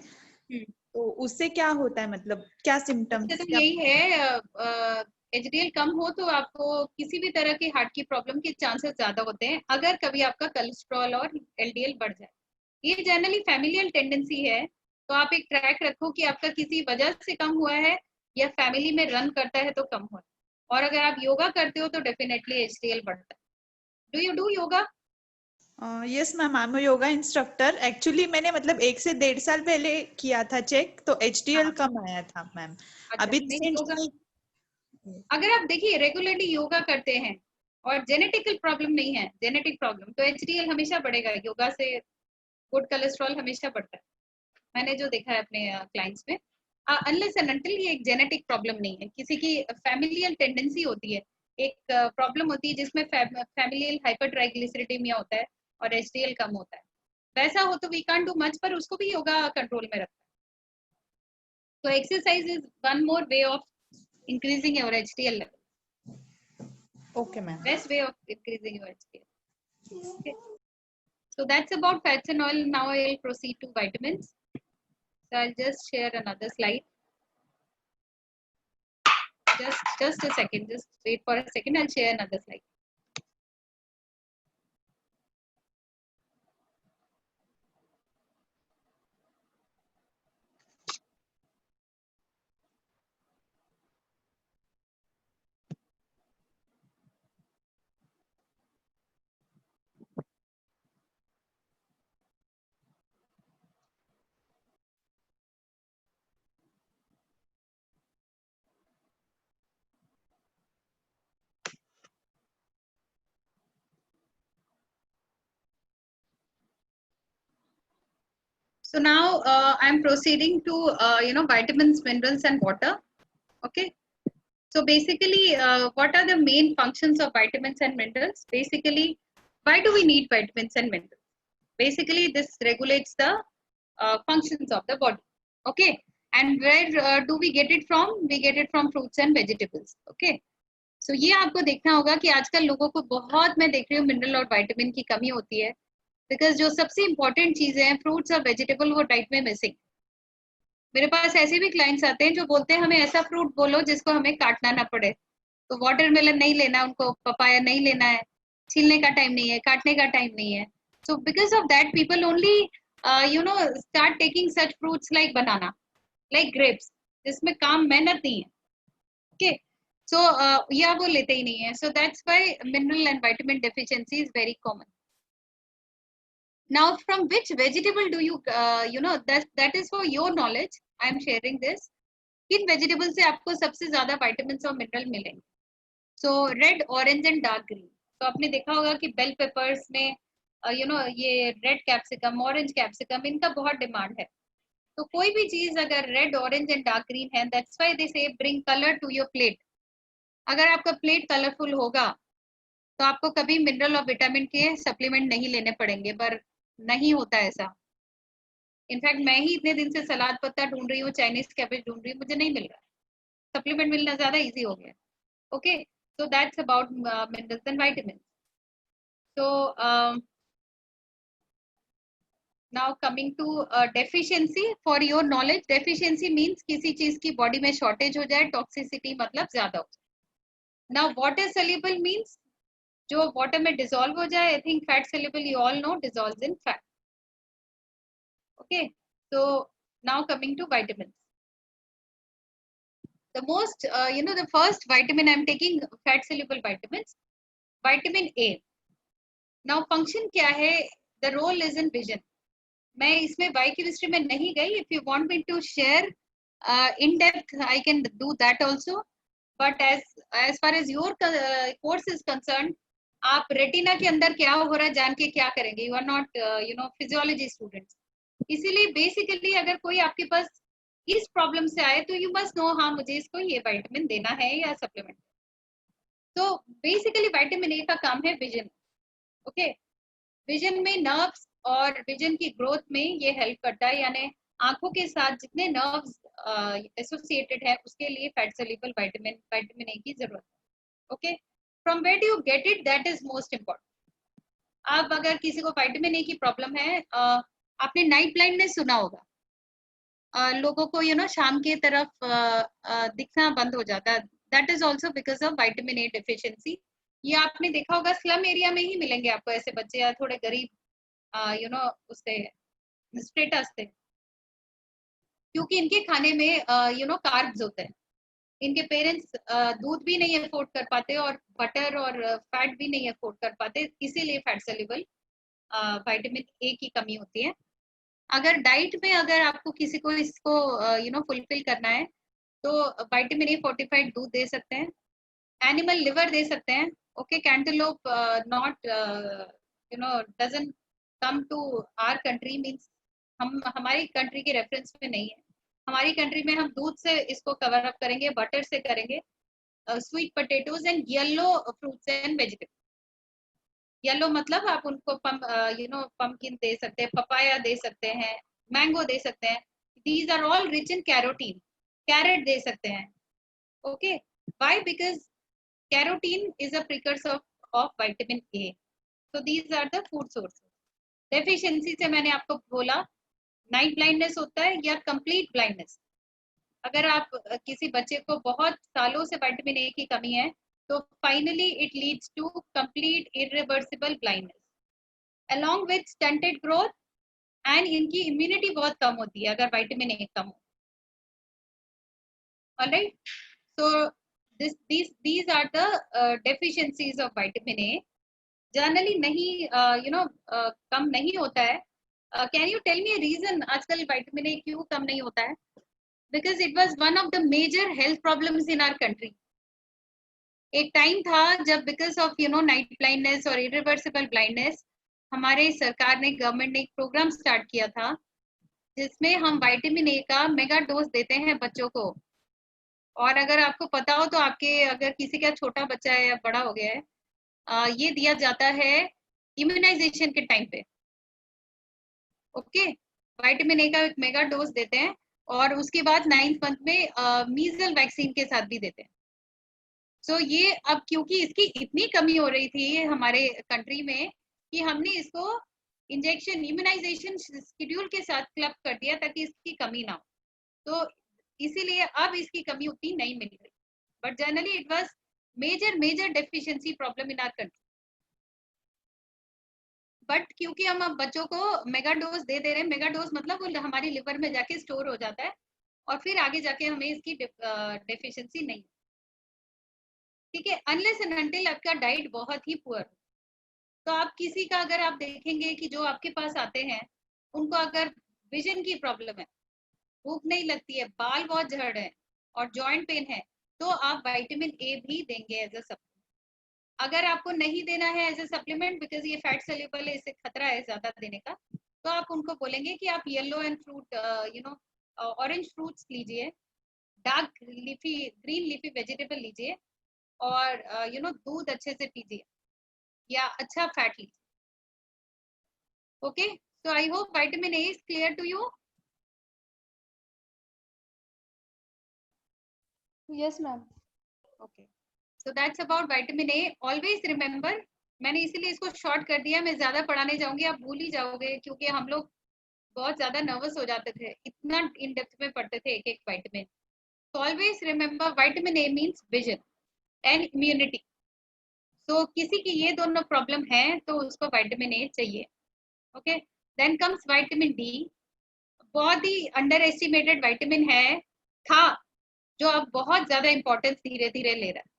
तो उससे क्या होता है, मतलब क्या सिम्टम्स? तो यही है, एचडीएल कम हो तो आपको किसी भी तरह की हार्ट की प्रॉब्लम के चांसेस ज्यादा होते हैं, अगर कभी आपका कोलेस्ट्रॉल और एलडीएल बढ़ जाए। ये जनरली फैमिलियल टेंडेंसी है, तो आप एक ट्रैक रखो कि आपका किसी वजह से कम हुआ है या फैमिली में रन करता है तो कम हुआ है। और अगर आप योगा करते हो तो डेफिनेटली एचडीएल बढ़ता है। Do you do yoga? Yes ma'am, I am yoga instructor. Actually मैंने मतलब 1 से 1.5 साल पहले किया था चेक, तो HDL हाँ, कम आया था मैम। अच्छा, अभी नहीं योगा, रिसेंटली अगर आप देखिए रेगुलरली योगा करते हैं और जेनेटिकल प्रॉब्लम नहीं है, जेनेटिक प्रॉब्लम, तो एचडीएल हमेशा बढ़ेगा। योगा से गुड कोलेस्ट्रॉल हमेशा बढ़ता है, मैंने जो देखा है अपने क्लाइंट्स में। अनलेस एंड अनटिल ये एक जेनेटिक प्रॉब्लम नहीं है, किसी की फैमिलियल टेंडेंसी होती है, एक प्रॉब्लम होती है जिसमें फैमिलियल हाइपरट्राइग्लिसरीडेमिया होता है और एचडीएल कम होता है, वैसा हो तो वी कांट डू मच, पर उसको भी योगा कंट्रोल में रखता है। तो exercise is one more way of increasing your HDL level. Okay ma'am. Best way of increasing your HDL. Okay. So that's about fats and oil. Now I'll proceed to vitamins. So I'll just share another slide. Just a second. Just wait for a second. I'll share another slide. So now I'm proceeding to vitamins, minerals, and water. Okay. So basically, what are the main functions of vitamins and minerals? Basically, why do we need vitamins and minerals? Basically, this regulates the functions of the body. Okay. And where do we get it from? We get it from fruits and vegetables. Okay. So ये आपको देखना होगा कि आजकल लोगों को बहुत, मैं देख रही हूँ, मिनरल और विटामिन की कमी होती है, बिकॉज जो सबसे इंपॉर्टेंट चीजें हैं फ्रूट्स और वेजिटेबल वो डाइट में मिसिंग। मेरे पास ऐसे भी क्लाइंट्स आते हैं जो बोलते हैं हमें ऐसा फ्रूट बोलो जिसको हमें काटना ना पड़े, तो वाटरमेलन नहीं लेना उनको, पपाया नहीं लेना है, छीलने का टाइम नहीं है, काटने का टाइम नहीं है। So because of that people only start taking such fruits like banana, like grapes, जिसमें काम मेहनत नहीं है। ओके, सो या वो लेते ही नहीं है। सो that's why mineral and vitamin deficiency is very common. Now, from which vegetable do you, that is for your knowledge, I am sharing this. किन वेजिटेबल से आपको सबसे ज्यादा विटामिन और मिनरल मिलेंगे? So red, orange and dark green. तो आपने देखा होगा कि बेल पेपर्स में ये रेड कैप्सिकम, ऑरेंज कैप्सिकम, इनका बहुत डिमांड है। तो कोई भी चीज अगर red, orange and dark green है, that's why they say bring colour to your plate. अगर आपका प्लेट कलरफुल होगा तो आपको कभी मिनरल और विटामिन के सप्लीमेंट नहीं लेने पड़ेंगे, पर नहीं होता ऐसा। इनफैक्ट मैं ही इतने दिन से सलाद पत्ता ढूंढ रही हूँ, चाइनीज कैबेज ढूंढ रही हूँ, मुझे नहीं मिल रहा। सप्लीमेंट मिलना ज्यादा इजी हो गया। Okay, so that's about minerals and vitamin. So now coming to deficiency, for your knowledge, deficiency means किसी चीज की बॉडी में शॉर्टेज हो जाए, टॉक्सिसिटी मतलब ज्यादा हो जाए। नाउ वाटर सोल्यूबल मींस जो वाटर में डिसॉल्व हो जाए। I think fat soluble you all know dissolves in fat. Okay, so now coming to vitamins. The most, the first vitamin I'm taking, fat soluble vitamins, vitamin A. Now function क्या है? The role is in vision. मैं इसमें biochemistry में नहीं गई. If you want me to share in depth, I can do that also. But as far as your course is concerned, आप रेटिना के अंदर क्या हो रहा है जान के क्या करेंगे? You are not, physiology students. इसीलिए बेसिकली अगर कोई आपके पास इस प्रॉब्लम से आए तो यू मस्ट नो, हाँ मुझे इसको ये विटामिन देना है या सप्लीमेंट। तो बेसिकली विटामिन ए का काम है विजन। ओके, विजन में नर्व्स और विजन की ग्रोथ में ये हेल्प करता है, यानी आंखों के साथ जितने नर्व्स एसोसिएटेड है उसके लिए फैट सोल्यूबल विटामिन ए की जरूरत है। Okay, from where do you get it, that is most important. अब अगर किसी को विटामिन ए की प्रॉब्लम है, आपने नाइट ब्लाइंडनेस सुना होगा, लोगों को शाम के तरफ दिखना बंद हो जाता है, that is also because of vitamin A deficiency. ये आपने देखा होगा स्लम एरिया में ही मिलेंगे आपको ऐसे बच्चे, या थोड़े गरीब उससे स्टेटस से, क्योंकि इनके खाने में कार्ब्स होते हैं। इनके पेरेंट्स दूध भी नहीं अफोर्ड कर पाते और बटर और फैट भी नहीं अफोर्ड कर पाते, इसीलिए फैट सोल्यूबल विटामिन ए की कमी होती है। अगर डाइट में अगर आपको किसी को इसको फुलफिल करना है तो विटामिन ए फोर्टिफाइड दूध दे सकते हैं, एनिमल लिवर दे सकते हैं। Okay, cantaloupe not doesn't come to our country, means हमारी कंट्री के रेफरेंस में नहीं है। हमारी कंट्री में हम दूध से इसको कवर अप करेंगे, बटर से करेंगे। Sweet potatoes and yellow fruits and vegetable. Yellow मतलब आप उनको पम्पकिन दे सकते हैं, पपाया दे सकते हैं, मैंगो दे सकते हैं। These are all rich in carotene. Carrot दे सकते हैं। Okay, why? Because carotene is a precursor of vitamin A. So these are the food sources. Deficiency से मैंने आपको बोला नाइट ब्लाइंडनेस होता है या कंप्लीट ब्लाइंडनेस। अगर आप किसी बच्चे को बहुत सालों से विटामिन ए की कमी है तो finally it leads to complete irreversible blindness along with stunted growth, and इनकी इम्यूनिटी बहुत कम होती है अगर विटामिन ए कम हो। Alright, so these are the deficiencies of vitamin A. Generally नहीं कम नहीं होता है। Can you tell me a reason आजकल विटामिन ए क्यों कम नहीं होता है? Because it was one of the major health problems in our country. एक टाइम था जब बिकॉज ऑफ नाइट ब्लाइंडनेस और इरिवर्सिबल ब्लाइंडनेस हमारे सरकार ने, गवर्नमेंट ने एक प्रोग्राम स्टार्ट किया था जिसमें हम विटामिन ए का मेगा डोज देते हैं बच्चों को। और अगर आपको पता हो तो आपके अगर किसी का छोटा बच्चा है या बड़ा हो गया है, ये दिया जाता है इम्यूनाइजेशन के टाइम पे। ओके, विटामिन ए का एक मेगा डोज देते हैं और उसके बाद 9th मंथ में मीजल वैक्सीन के साथ भी देते हैं। सो ये अब क्योंकि इसकी इतनी कमी हो रही थी हमारे कंट्री में कि हमने इसको इंजेक्शन इम्यूनाइजेशन शेड्यूल के साथ क्लब कर दिया ताकि इसकी कमी ना हो। तो इसीलिए अब इसकी कमी उतनी नहीं मिल रही, but generally it was major deficiency problem in our country. But क्योंकि हम अब बच्चों को मेगा डोज दे रहे हैं, मेगा डोज मतलब वो हमारी लिवर में जाके स्टोर हो जाता है और फिर आगे जाके हमें इसकी डेफिशिएंसी नहीं। ठीक है, अनलेस एंड अनटिल आपका डाइट बहुत ही पुअर, तो आप किसी का अगर आप देखेंगे कि जो आपके पास आते हैं उनको अगर विजन की प्रॉब्लम है, भूख नहीं लगती है, बाल बहुत झड़ रहे हैं और जॉइंट पेन है, तो आप विटामिन ए भी देंगे एज अ सप्लीमेंट। अगर आपको नहीं देना है एज अ सप्लीमेंट बिकॉज ये फैट सोल्यूबल है, इससे खतरा है ज्यादा देने का, तो आप उनको बोलेंगे कि आप yellow and fruit orange fruits लीजिए, dark leafy green leafy vegetable लीजिए और दूध अच्छे से पीजिए या अच्छा फैट लीजिए। Okay, so I hope vitamin A is clear to you. Yes ma'am. Okay, so that's about vitamin A. Always remember, मैंने इसीलिए इसको शॉर्ट कर दिया, मैं ज्यादा पढ़ाने जाऊंगी आप भूल ही जाओगे, क्योंकि हम लोग बहुत ज्यादा नर्वस हो जाते थे, इतना इन डेप्थ में पढ़ते थे एक एक vitamin. So always remember vitamin A means vision and immunity. So किसी की ये दोनों प्रॉब्लम है तो उसको विटामिन ए चाहिए। Okay, then comes vitamin D, बहुत ही अंडर एस्टिमेटेड विटामिन है था, जो अब बहुत ज्यादा इंपॉर्टेंस धीरे धीरे ले रहा है।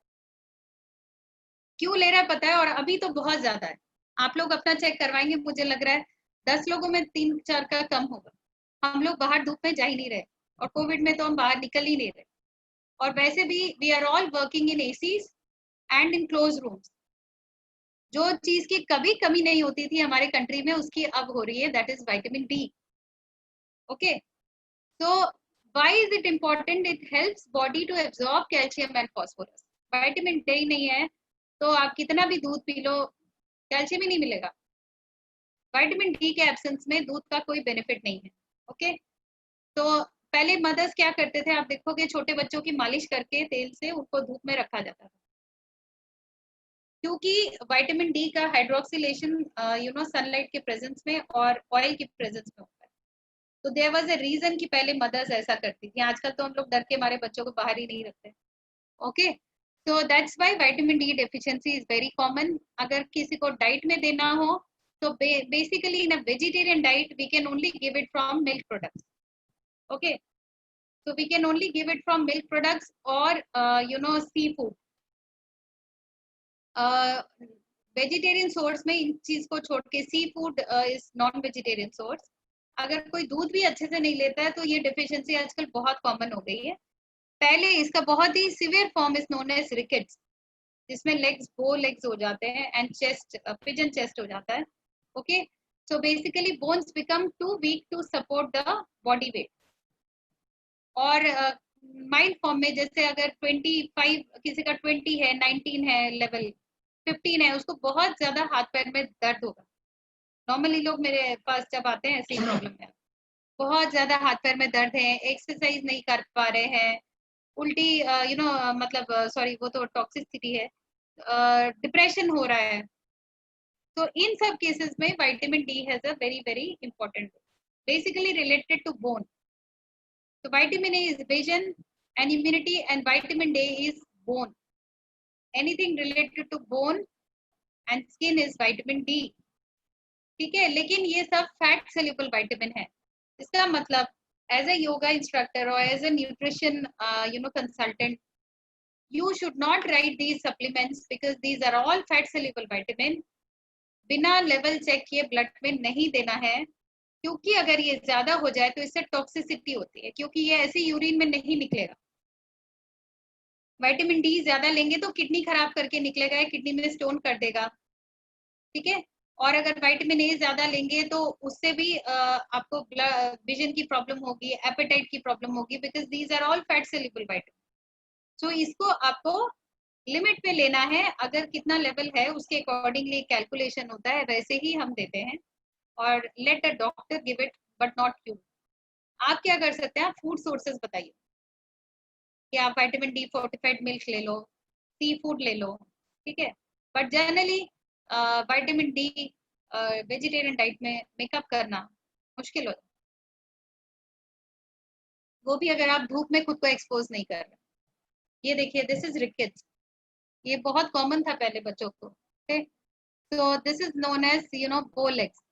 क्यों ले रहा है पता है, और अभी तो बहुत ज्यादा है। आप लोग अपना चेक करवाएंगे, मुझे लग रहा है 10 लोगों में 3-4 का कम होगा। हम लोग बाहर धूप में जा ही नहीं रहे, और कोविड में तो हम बाहर निकल ही नहीं रहे, और वैसे भी we are all working in ACs and in close rooms. जो चीज की कभी कमी नहीं होती थी हमारे कंट्री में, उसकी अब हो रही है, that is vitamin D. Okay, so why is it important? It helps body to absorb calcium and phosphorus. Vitamin D नहीं है तो आप कितना भी दूध पी लो, कैल्शियम ही नहीं मिलेगा। विटामिन डी के एब्सेंस में दूध का कोई बेनिफिट नहीं है। ओके, तो पहले मदर्स क्या करते थे, आप देखोगे छोटे बच्चों की मालिश करके तेल से उनको धूप में रखा जाता था, क्योंकि विटामिन डी का हाइड्रोक्सिलेशन सनलाइट के प्रेजेंस में और ऑयल के प्रेजेंस में होता है। तो देयर वाज अ रीजन कि पहले मदर्स ऐसा करती थी। आजकल तो हम लोग डर के हमारे बच्चों को बाहर ही नहीं रखते। Okay, so that's why vitamin D deficiency is very common. अगर किसी को डाइट में देना हो तो basically in a vegetarian diet we can only give it from milk products. Okay, so we can only give it from milk products or seafood. Vegetarian source में इन चीज को छोड़ के seafood is non vegetarian source. अगर कोई दूध भी अच्छे से नहीं लेता है तो ये डेफिशिएंसी आजकल बहुत कॉमन हो गई है। पहले इसका बहुत ही severe form is known as rickets, जिसमें लेग्स बो लेग्स हो जाते हैं एंड चेस्ट पिजन चेस्ट हो जाता है। Okay, so basically bones become too weak to support the body weight. और माइल्ड फॉर्म में जैसे अगर 25 किसी का 20 है, 19 है लेवल, 15 है, उसको बहुत ज्यादा हाथ पैर में दर्द होगा। नॉर्मली लोग मेरे पास जब आते हैं ऐसी प्रॉब्लम है, बहुत ज्यादा हाथ पैर में दर्द है, एक्सरसाइज नहीं कर पा रहे हैं, उल्टी मतलब सॉरी वो तो टॉक्सिसिटी है, डिप्रेशन हो रहा है। तो इन सब केसेस में vitamin D has a very very important, basically related to bone. So vitamin A is vision and immunity and vitamin D is bone. Anything related to bone and skin is vitamin D. ठीक है, लेकिन ये सब फैट सोल्यूबल विटामिन है। इसका मतलब एज ए योगा इंस्ट्रक्टर और as a nutrition consultant, you should not write these supplements because these are all fat soluble vitamin. बिना लेवल चेक किए ब्लड में नहीं देना है, क्योंकि अगर ये ज्यादा हो जाए तो इससे टॉक्सिसिटी होती है, क्योंकि ये ऐसे यूरिन में नहीं निकलेगा। विटामिन डी ज्यादा लेंगे तो किडनी खराब करके निकलेगा, किडनी में स्टोन कर देगा। ठीक है, और अगर विटामिन ए ज्यादा लेंगे तो उससे भी आपको विजन की प्रॉब्लम होगी, एपेटाइट की प्रॉब्लम होगी, because these are all fat soluble vitamin. So इसको आपको लिमिट में लेना है, अगर कितना लेवल है उसके अकॉर्डिंगली कैलकुलेशन होता है, वैसे ही हम देते हैं। और let a doctor give it, but not you. आप क्या कर सकते हैं, आप फूड सोर्सेज बताइए कि आप विटामिन डी फोर्टिफाइड मिल्क ले लो, सी फूड ले लो, ठीक है। But generally vitamin D vegetarian diet में मेकअप करना मुश्किल होता है, वो भी अगर आप धूप में खुद को एक्सपोज नहीं कर रहे। ये देखिए, दिस इज रिकेट्स, ये बहुत कॉमन था पहले बच्चों को, ठीक। So this is known as bow legs.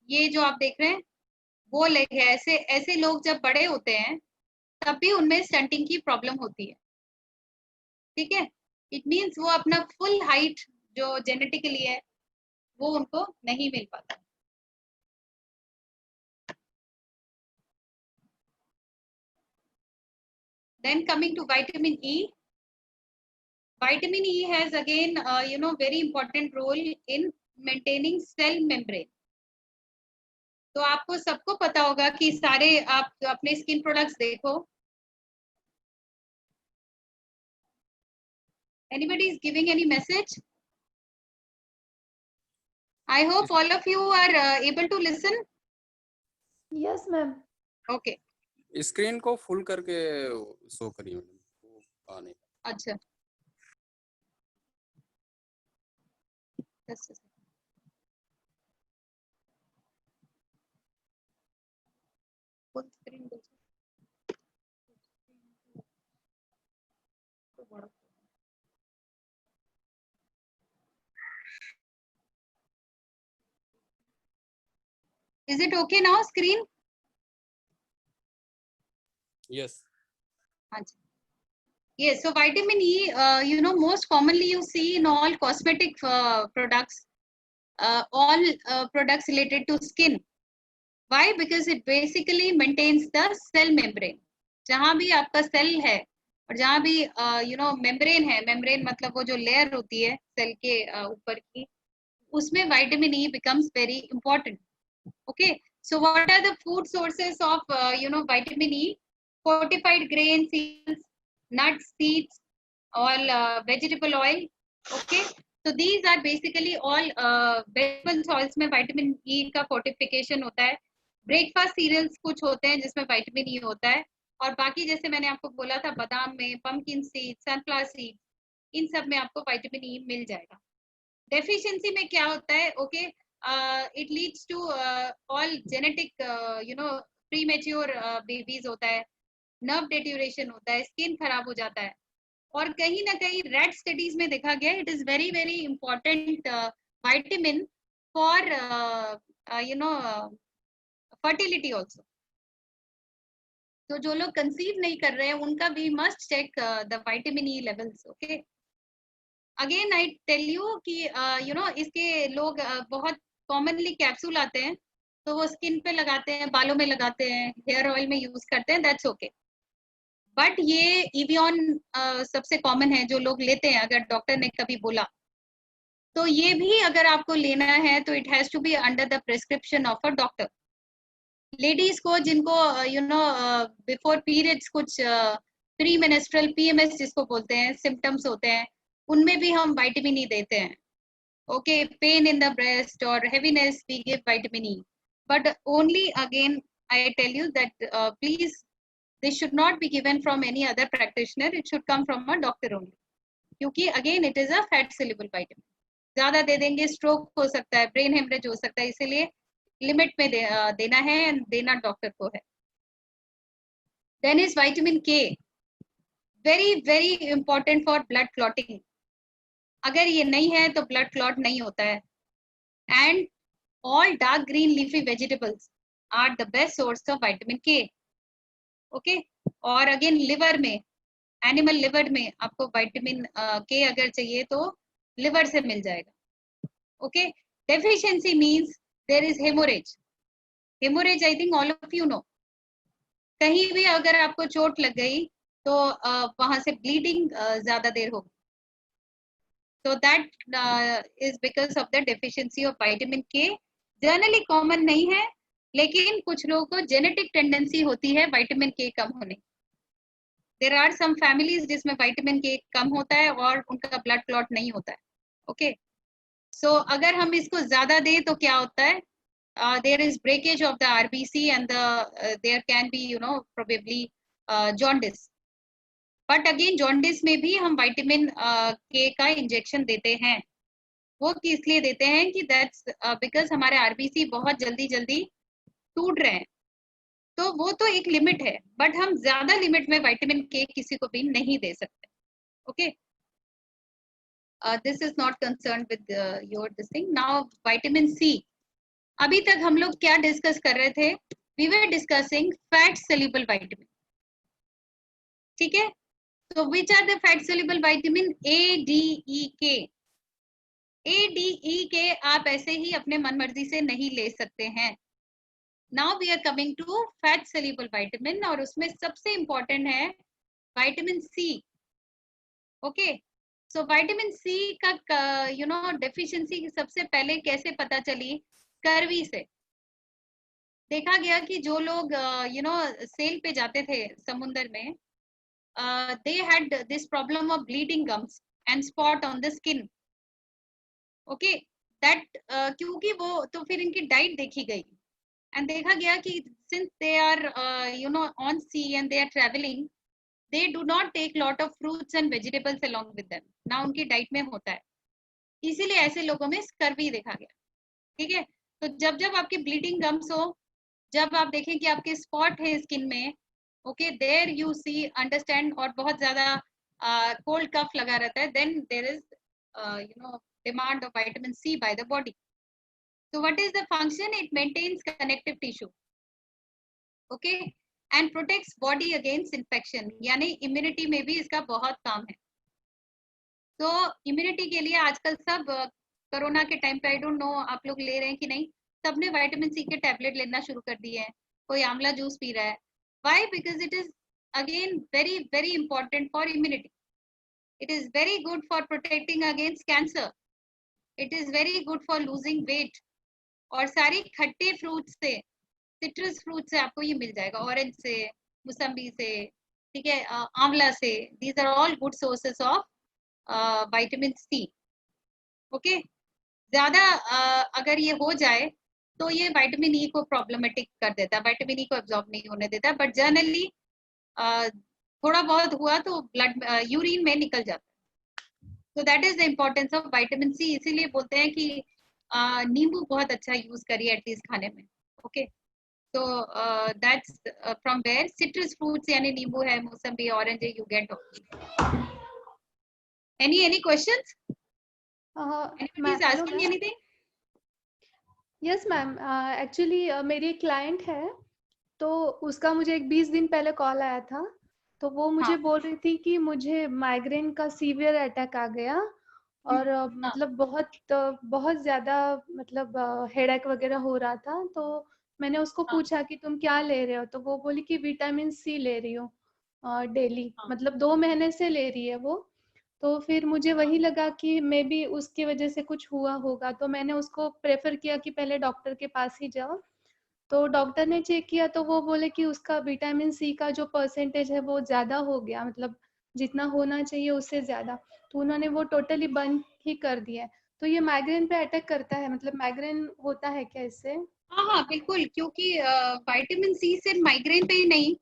ये जो आप देख रहे हैं वो लेग है। ऐसे ऐसे लोग जब बड़े होते हैं तब भी उनमें स्टंटिंग की प्रॉब्लम होती है, ठीक है। इट मीन्स वो अपना फुल हाइट जो जेनेटिकली है वो उनको नहीं मिल पाता। Then coming to vitamin E, vitamin E has again very important role in maintaining cell membrane. तो आपको सबको पता होगा कि सारे आप अपने स्किन प्रोडक्ट्स देखो, anybody is giving any message? I hope all of you are able to listen. Yes, ma'am. Okay. Screen को फुल करके शो करिए मैडम, आने। अच्छा, just a second. Full screen दो। Is it okay now, screen? Yes. Yes, so vitamin E, most commonly you see in all cosmetic products, all products related to skin. Why? Because it basically maintains the cell membrane. जहाँ भी आपका सेल है और जहाँ भी मेम्ब्रेन है, मेम्ब्रेन मतलब वो जो लेयर होती है सेल के ऊपर की, उसमें vitamin E becomes very important. Okay, so what are the food sources of vitamin E? Fortified grains, cereals, nuts, seeds, all vegetable oil. Okay, so these are basically all vegetable oils में vitamin E का fortification होता है। ब्रेकफास्ट सीरियल्स कुछ होते हैं जिसमें विटामिन ई होता है, और बाकी जैसे मैंने आपको बोला था बादाम में, पम्पकिन सीड, सनफ्लावर सीड, इन सब में आपको विटामिन ई मिल जाएगा। डेफिशिएंसी में क्या होता है? Okay, it leads to all genetic premature babies होता है, नर्व डेट्यूरेशन होता है, स्किन खराब हो जाता है। और कहीं ना कहीं रेड स्टडीज में देखा गया it is very very important vitamin for fertility also. तो जो लोग कंसीव नहीं कर रहे हैं उनका we must check the vitamin E levels. Okay, again I tell you कि इसके लोग बहुत कॉमनली कैप्सूल आते हैं तो वो स्किन पे लगाते हैं, बालों में लगाते हैं, हेयर ऑयल में यूज करते हैं, दैट्स ओके। बट ये इवियन सबसे कॉमन है जो लोग लेते हैं, अगर डॉक्टर ने कभी बोला तो ये भी अगर आपको लेना है तो it has to be under the prescription of a doctor. Ladies को जिनको बिफोर पीरियड्स कुछ प्री मेनेस्ट्रल पीएमएस जिसको बोलते हैं सिम्टम्स होते हैं, उनमें भी हम विटामिन ई देते हैं। Okay, pain in the breast और heaviness we give vitamin E, but only again I tell you that please this should not be given from any other practitioner, it should come from a doctor only, क्योंकि again it is a fat soluble vitamin। ज्यादा दे देंगे स्ट्रोक हो सकता है, ब्रेन हेमरेज हो सकता है, इसीलिए लिमिट में देना है, देना डॉक्टर को है। देन इज विटामिन के, very very important for blood clotting. अगर ये नहीं है तो ब्लड क्लॉट नहीं होता है। And all dark green leafy vegetables are the best source of vitamin K. Okay, और अगेन लिवर में, एनिमल लिवर में आपको विटामिन के अगर चाहिए तो लिवर से मिल जाएगा। Okay, deficiency means there is haemorrhage. Haemorrhage I think all of you know, कहीं भी अगर आपको चोट लग गई तो वहां से ब्लीडिंग ज्यादा देर होगी। So that is because of the deficiency of vitamin K. Generally common नहीं है, लेकिन कुछ लोगों को जेनेटिक टेंडेंसी होती है विटामिन के कम होने. There are some families जिसमें विटामिन के कम होता है और उनका ब्लड क्लॉट नहीं होता है. ओके, सो अगर हम इसको ज्यादा दें तो क्या होता है? There is breakage of the RBC and there can be probably jaundice. But again jaundice में भी हम विटामिन के का इंजेक्शन देते हैं. वो किस लिए देते हैं कि दैट्स बिकॉज हमारे आरबीसी बहुत जल्दी जल्दी टूट रहे हैं. तो वो तो एक लिमिट है, बट हम ज्यादा लिमिट में विटामिन के किसी को भी नहीं दे सकते. Okay, this is not concern with your this thing. Now vitamin C, अभी तक हम लोग क्या डिस्कस कर रहे थे? We were discussing fat soluble vitamin. ठीक है, so which are the fat soluble vitamin? A, D, E, K. A, D, E, K आप ऐसे ही अपने मन मर्जी से नहीं ले सकते हैं. Now we are coming to fat soluble vitamin और उसमें सबसे important है vitamin C. Okay, so vitamin C का deficiency सबसे पहले कैसे पता चली? स्कर्वी से. देखा गया कि जो लोग सेल पे जाते थे समुंदर में, they had this problem of bleeding gums and spot on the skin. Okay, that क्योंकि वो तो फिर इनकी डाइट देखी गई and देखा गया कि since they are on sea and they are traveling, they do not take lot of fruits and vegetables along with them. ना उनकी डाइट में होता है, इसीलिए ऐसे लोगों में स्कर्वी देखा गया. ठीक है, तो जब जब आपकी ब्लीडिंग गम्स हो, जब आप देखें कि आपके स्पॉट है स्किन में, okay, there you see understand, और बहुत ज्यादा कोल्ड कफ लगा रहता है, then there is demand of vitamin C by the body. So what is the function? It maintains connective tissue, okay, and protects body against infection. यानी इम्यूनिटी में भी इसका बहुत काम है. तो इम्यूनिटी के लिए आजकल सब कोरोना के टाइम पे, आई डोंट नो आप लोग ले रहे हैं कि नहीं, सबने विटामिन सी के टैबलेट लेना शुरू कर दिए हैं. कोई आंवला जूस पी रहा है. Why? Because it is again very very important for immunity. It is very good for protecting against cancer. It is very good for losing weight. और सारी खट्टे फ्रूट से, सिट्रस फ्रूट से आपको ये मिल जाएगा, ऑरेंज से, मुसम्बी से, ठीक है, आंवला से. These are all good sources of vitamin C. Okay, ज्यादा अगर ये हो जाए तो ये विटामिन ई को प्रॉब्लमेटिक कर देता है, विटामिन ई को एब्जॉर्ब नहीं होने देता. बट जनरली थोड़ा बहुत हुआ तो ब्लड यूरिन में निकल जाता है. तो that is the importance of vitamin C. इसीलिए बोलते हैं कि नींबू बहुत अच्छा यूज करिए एटलीस्ट खाने में. ओके, तो that's from where citrus fruits, यानी नींबू है, मौसम्बी, ऑरेंज है, you get. any questions? Anybody is asking anything? Yes ma'am, actually मेरी एक क्लाइंट है, तो उसका मुझे एक 20 दिन पहले कॉल आया था. तो वो मुझे बोल रही थी कि मुझे माइग्रेन का सीवियर अटैक आ गया और मतलब बहुत ज्यादा मतलब हेडेक वगैरह हो रहा था. तो मैंने उसको पूछा कि तुम क्या ले रहे हो, तो वो बोली कि विटामिन सी ले रही हूँ डेली, मतलब 2 महीने से ले रही है वो. तो फिर मुझे वही लगा कि मे बी उसकी वजह से कुछ हुआ होगा, तो मैंने उसको प्रेफर किया कि पहले डॉक्टर के पास ही जाओ. तो डॉक्टर ने चेक किया तो वो बोले कि उसका विटामिन सी का जो परसेंटेज है वो ज्यादा हो गया, मतलब जितना होना चाहिए उससे ज्यादा. तो उन्होंने वो टोटली बंद ही कर दिया. तो ये माइग्रेन पे अटैक करता है, मतलब माइग्रेन होता है क्या इससे? हाँ बिल्कुल, क्योंकि विटामिन सी सिर्फ माइग्रेन पे ही नहीं,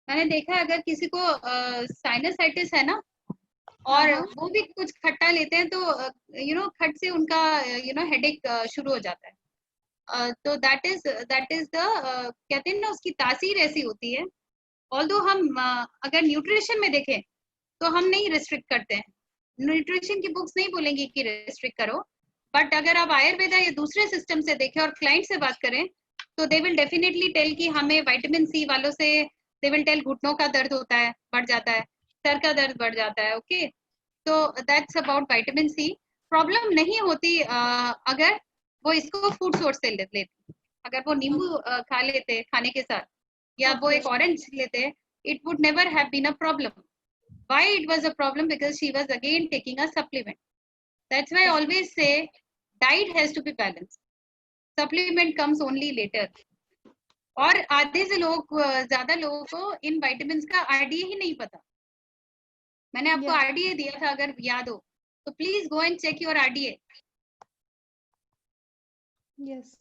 मैंने देखा है अगर किसी को साइनसाइटिस है ना, और वो भी कुछ खट्टा लेते हैं तो खट से उनका हेडेक शुरू हो जाता है. तो दैट इज द कहते हैं ना, उसकी तासीर ऐसी होती है. ऑल्दो हम अगर न्यूट्रिशन में देखें तो हम नहीं रिस्ट्रिक्ट करते हैं, न्यूट्रिशन की बुक्स नहीं बोलेंगी कि रिस्ट्रिक्ट करो. बट अगर आप आयुर्वेदा या दूसरे सिस्टम से देखें और क्लाइंट से बात करें तो दे विल डेफिनेटली टेल कि हमें विटामिन सी वालों से, दे विल टेल घुटनों का दर्द होता है, बढ़ जाता है, सर का दर्द बढ़ जाता है. ओके, तो that's about vitamin C. Problem नहीं होती अगर वो इसको फूड सोर्स से लेते, अगर वो नींबू खा लेते खाने के साथ, या वो एक ऑरेंज लेते, it would never have been a problem. Why it was a problem? Because she was again taking a supplement. That's why I always say diet has to be balanced. Supplement comes only later. और आधे से लोग ज्यादा लोगों को इन विटामिन्स का आरडीए ही नहीं पता. मैंने आपको Yes. आरडीए दिया था, अगर याद हो तो please go and check your RDA. Yes.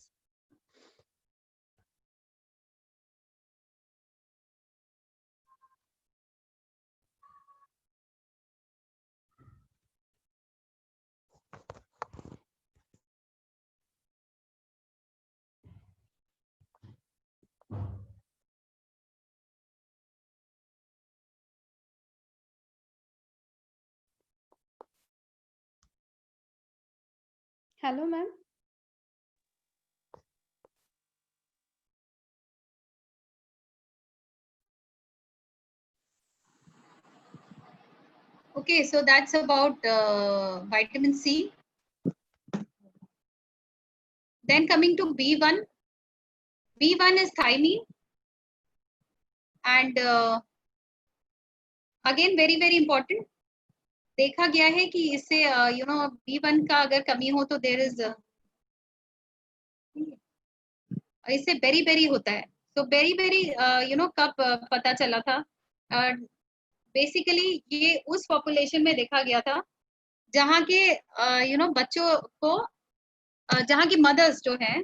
Hello, ma'am. Okay, so that's about vitamin C. Then coming to B1. B1 is thiamine. And again, very, very important. देखा गया है कि इससे B1 का अगर कमी हो तो there is इससे बेरी बेरी होता है. तो बेरी बेरी कब पता चला था? बेसिकली ये उस पॉपुलेशन में देखा गया था जहाँ के बच्चों को जहाँ की मदर्स जो हैं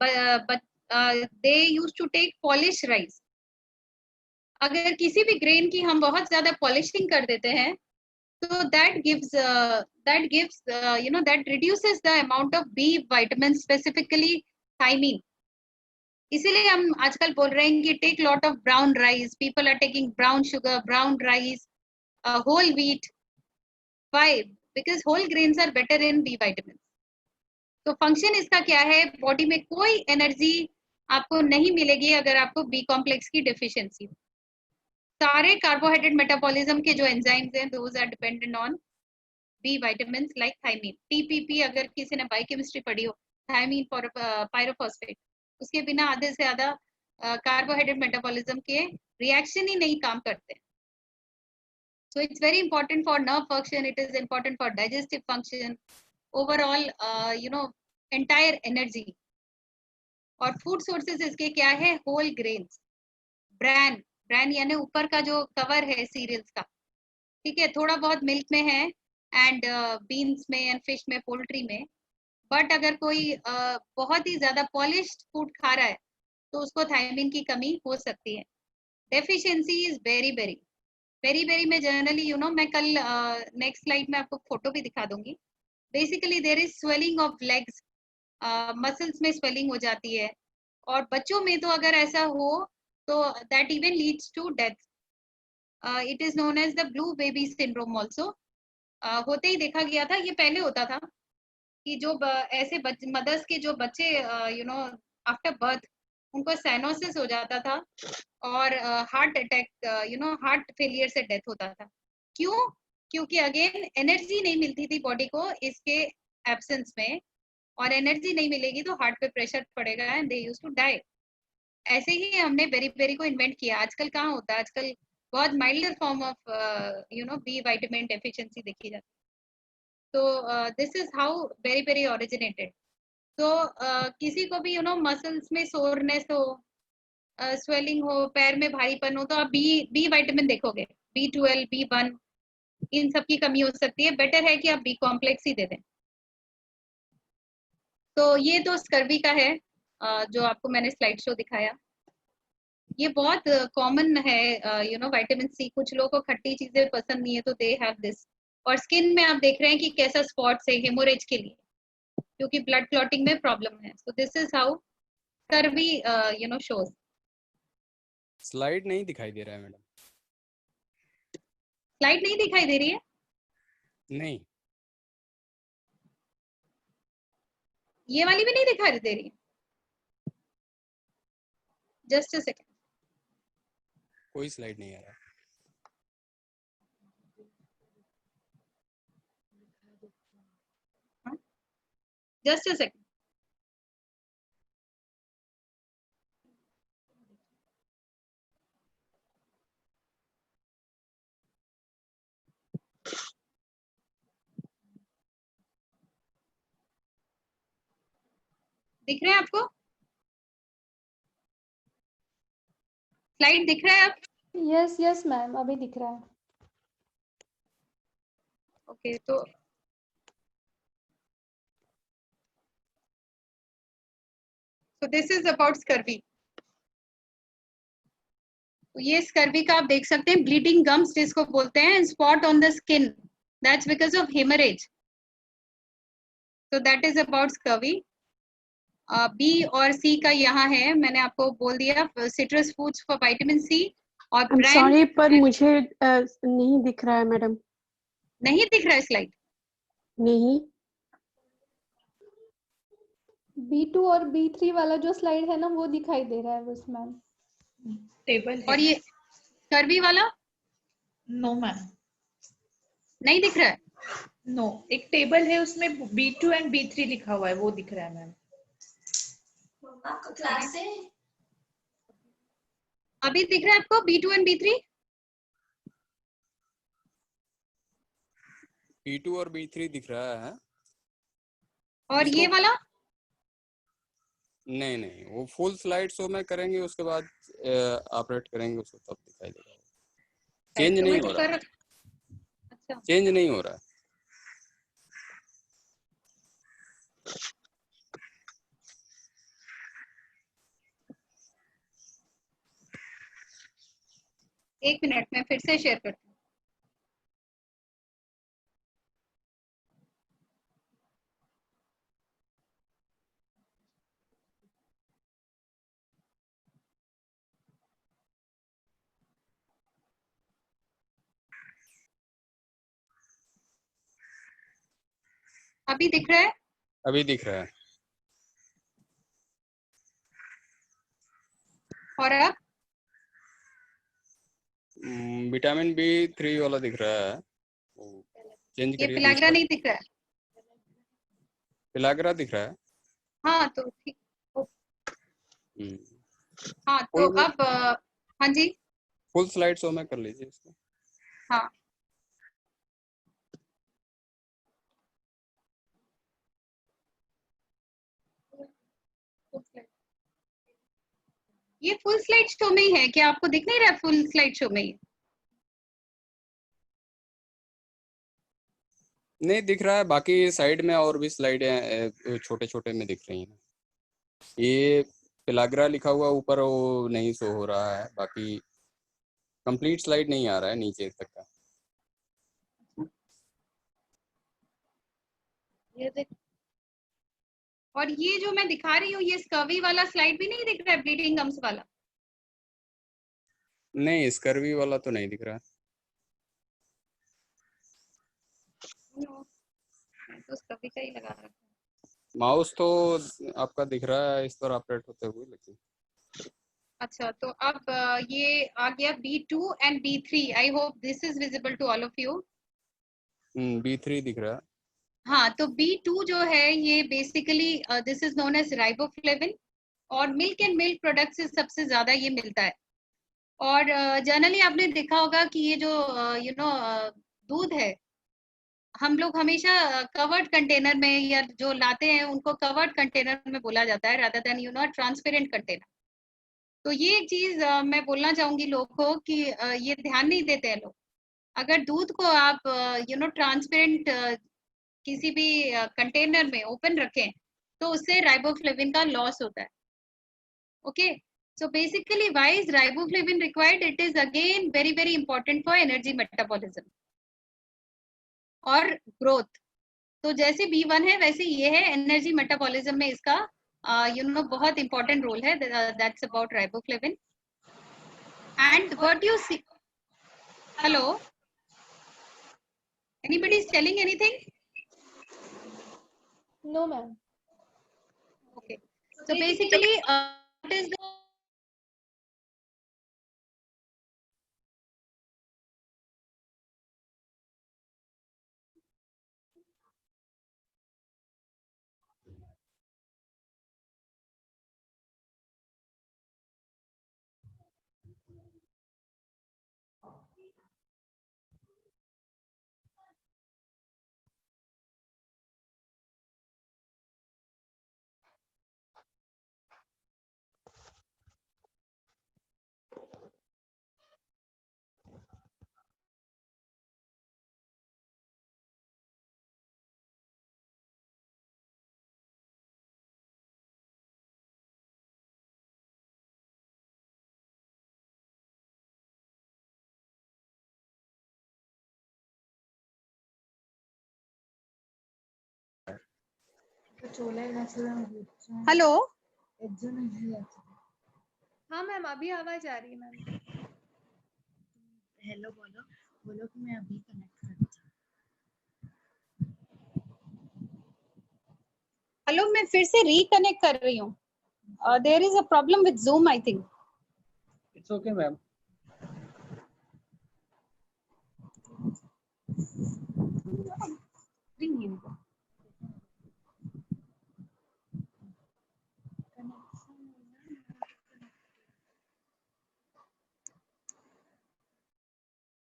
they used to take polish rice. अगर किसी भी ग्रेन की हम बहुत ज्यादा पॉलिशिंग कर देते हैं तो that reduces the amount of B vitamin, specifically thiamine. इसीलिए हम आजकल बोल रहे हैं कि take lot of brown rice. People are taking brown sugar, brown rice, whole wheat. Why? Because whole grains are better in B vitamin. तो फंक्शन इसका क्या है? बॉडी में कोई एनर्जी आपको नहीं मिलेगी अगर आपको बी कॉम्प्लेक्स की डिफिशियंसी हो. सारे कार्बोहाइड्रेट मेटाबॉलिज्म के जो एंजाइम्स हैं those are dependent on B vitamins like thiamine. TPP अगर किसी ने बायोकेमिस्ट्री पढ़ी हो, थायमीन पायरोफॉस्फेट, उसके बिना आधे से ज्यादा कार्बोहाइड्रेट मेटाबॉलिज्म के रिएक्शन ही नहीं काम करते. So it's very important for nerve function, it is important for digestive function, overall entire energy. और फूड सोर्सेज इसके क्या है? Whole grains. ब्रैन, ब्रैन यानी ऊपर का जो कवर है सीरियल्स का, ठीक है, थोड़ा बहुत मिल्क में है एंड बीन्स में एंड फिश में, पोल्ट्री में. बट अगर कोई बहुत ही ज्यादा पॉलिश्ड फूड खा रहा है तो उसको थायमीन की कमी हो सकती है. Deficiency is very very very very में जनरली मैं कल नेक्स्ट स्लाइड में आपको फोटो भी दिखा दूंगी. Basically there is swelling of legs, muscles में स्वेलिंग हो जाती है. और बच्चों में तो अगर ऐसा हो तो that even leads to death. It is known as the blue baby syndrome also. होते ही देखा गया था. ये पहले होता था कि जो ऐसे मदर्स के जो बच्चे आफ्टर बर्थ उनको साइनोसिस हो जाता था और हार्ट अटैक हार्ट फेलियर से डेथ होता था. क्यों? क्योंकि अगेन एनर्जी नहीं मिलती थी बॉडी को इसके एब्सेंस में, और एनर्जी नहीं मिलेगी तो हार्ट पे प्रेशर पड़ेगा and they used to die. ऐसे ही हमने बेरी बेरी को इन्वेंट किया. आजकल कहाँ होता है? आजकल बहुत milder form of B vitamin deficiency देखी जाती है. तो this is how beriberi originated. तो किसी को भी मसल्स में सोरनेस हो, स्वेलिंग हो, पैर में भारीपन हो, तो आप बी विटामिन देखोगे. B12, B1, इन सब की कमी हो सकती है. बेटर है कि आप बी कॉम्प्लेक्स ही दे दें. तो ये तो स्कर्वी का है जो आपको मैंने स्लाइड शो दिखाया. ये बहुत कॉमन है विटामिन सी. कुछ लोगों को खट्टी चीजें पसंद नहीं है तो दे हैव दिस. और स्किन में आप देख रहे हैं कि कैसा स्पॉट्स है हेमोरेज के लिए, क्योंकि ब्लड क्लॉटिंग में प्रॉब्लम है. सो this is how scurvy shows. Slide नहीं दिखाई दे रहा है मैडम. स्लाइड नहीं दिखाई दे रही है? नहीं, ये वाली भी नहीं दिखाई दे रही है? Just a second. कोई स्लाइड नहीं आ रहा. Just a second. दिख रहे हैं आपको? स्लाइड दिख रहा है आप? यस यस मैम, अभी दिख रहा है। ओके, तो दिस इज अबाउट स्कर्वी। तो ये स्कर्वी का आप देख सकते हैं, ब्लीडिंग गम्स जिसको बोलते हैं, spot on the skin, that's because of haemorrhage. तो that is about scurvy. B और सी का यहाँ है, मैंने आपको बोल दिया, citrus foods for vitamin C और I'm ब्रांड। sorry पर मुझे नहीं दिख रहा है मैडम। नहीं दिख रहा है स्लाइड? नहीं। B2 और B3 वाला जो स्लाइड है ना, वो दिखाई दे रहा है बस मैम। टेबल और ये स्कर्वी वाला नो मैम, नहीं दिख रहा है? नो, एक टेबल है उसमें B2 एंड B3 लिखा हुआ है, वो दिख रहा है मैम। अभी दिख रहा है आपको B2 एंड B3? B2 और B3 दिख रहा है। और ये इसको वाला? नहीं नहीं, वो फुल स्लाइड शो में करेंगे, उसके बाद ऑपरेट करेंगे उसको, तब दिखाई देगा। चेंज तो नहीं मैं हो रहा, अच्छा, चेंज नहीं हो रहा। एक मिनट में फिर से शेयर करती हूँ। अभी दिख रहा है? अभी दिख रहा है। और अब विटामिन B3 वाला दिख रहा है, चेंज ये करिए पिलाग्रा दूसरा। नहीं दिख रहा है? पिलाग्रा दिख रहा है। हाँ तो ठीक। हम्म, हाँ तो फुल अब हाँ जी, फुल स्लाइड शो में कर लीजिए इसको। हाँ ये फुल स्लाइड शो में ही है क्या? आपको दिख नहीं रहा फुल स्लाइड शो में ही? नहीं दिख रहा है, बाकी साइड में और भी स्लाइडें छोटे छोटे में दिख रही हैं। ये पिलाग्रा लिखा हुआ ऊपर वो नहीं शो हो रहा है, बाकी कंप्लीट स्लाइड नहीं आ रहा है नीचे तक का। ये देख, और ये जो मैं दिखा रही हूँ, ये स्कर्वी वाला स्लाइड भी नहीं दिख रहा है, ब्लीडिंग गम्स वाला? नहीं, स्कर्वी वाला तो नहीं दिख रहा। मैं तो स्कर्वी का ही लगा रखा हूँ। माउस तो आपका दिख रहा है इस पर ऑपरेट होते हुए, लेकिन अच्छा, तो अब ये आ गया B2 and B3। I hope this is visible to all of you. B3 दिख रहा है। हाँ, तो B2 जो है ये basically this is known as riboflavin, और मिल्क एंड मिल्क प्रोडक्ट से सबसे ज्यादा ये मिलता है। और जनरली आपने देखा होगा कि ये जो दूध है, हम लोग हमेशा कवर्ड कंटेनर में, या जो लाते हैं उनको कवर्ड कंटेनर में बोला जाता है, रादर देन ट्रांसपेरेंट कंटेनर। तो ये एक चीज मैं बोलना चाहूंगी लोगों को कि ये ध्यान नहीं देते हैं लोग। अगर दूध को आप ट्रांसपेरेंट किसी भी कंटेनर में ओपन रखें, तो उससे राइबोफ्लेविन का लॉस होता है। Okay, so basically why is riboflavin required? It is again very very important for energy metabolism और ग्रोथ। तो जैसे B1 है वैसे ये है, एनर्जी मेटाबॉलिज्म में इसका बहुत इंपॉर्टेंट रोल है। That's about riboflavin. And what you see, hello, anybody is telling anything? No ma'am. Okay, so basically what is the hello हाँ मैम, अभी आवाज आ रही है मैम। हेलो बोलो बोलो कि मैं अभी कनेक्ट करना चाहती हेलो, मैं फिर से रिकनेक्ट कर रही हूँ. There is a problem with Zoom, I think. It's okay ma'am.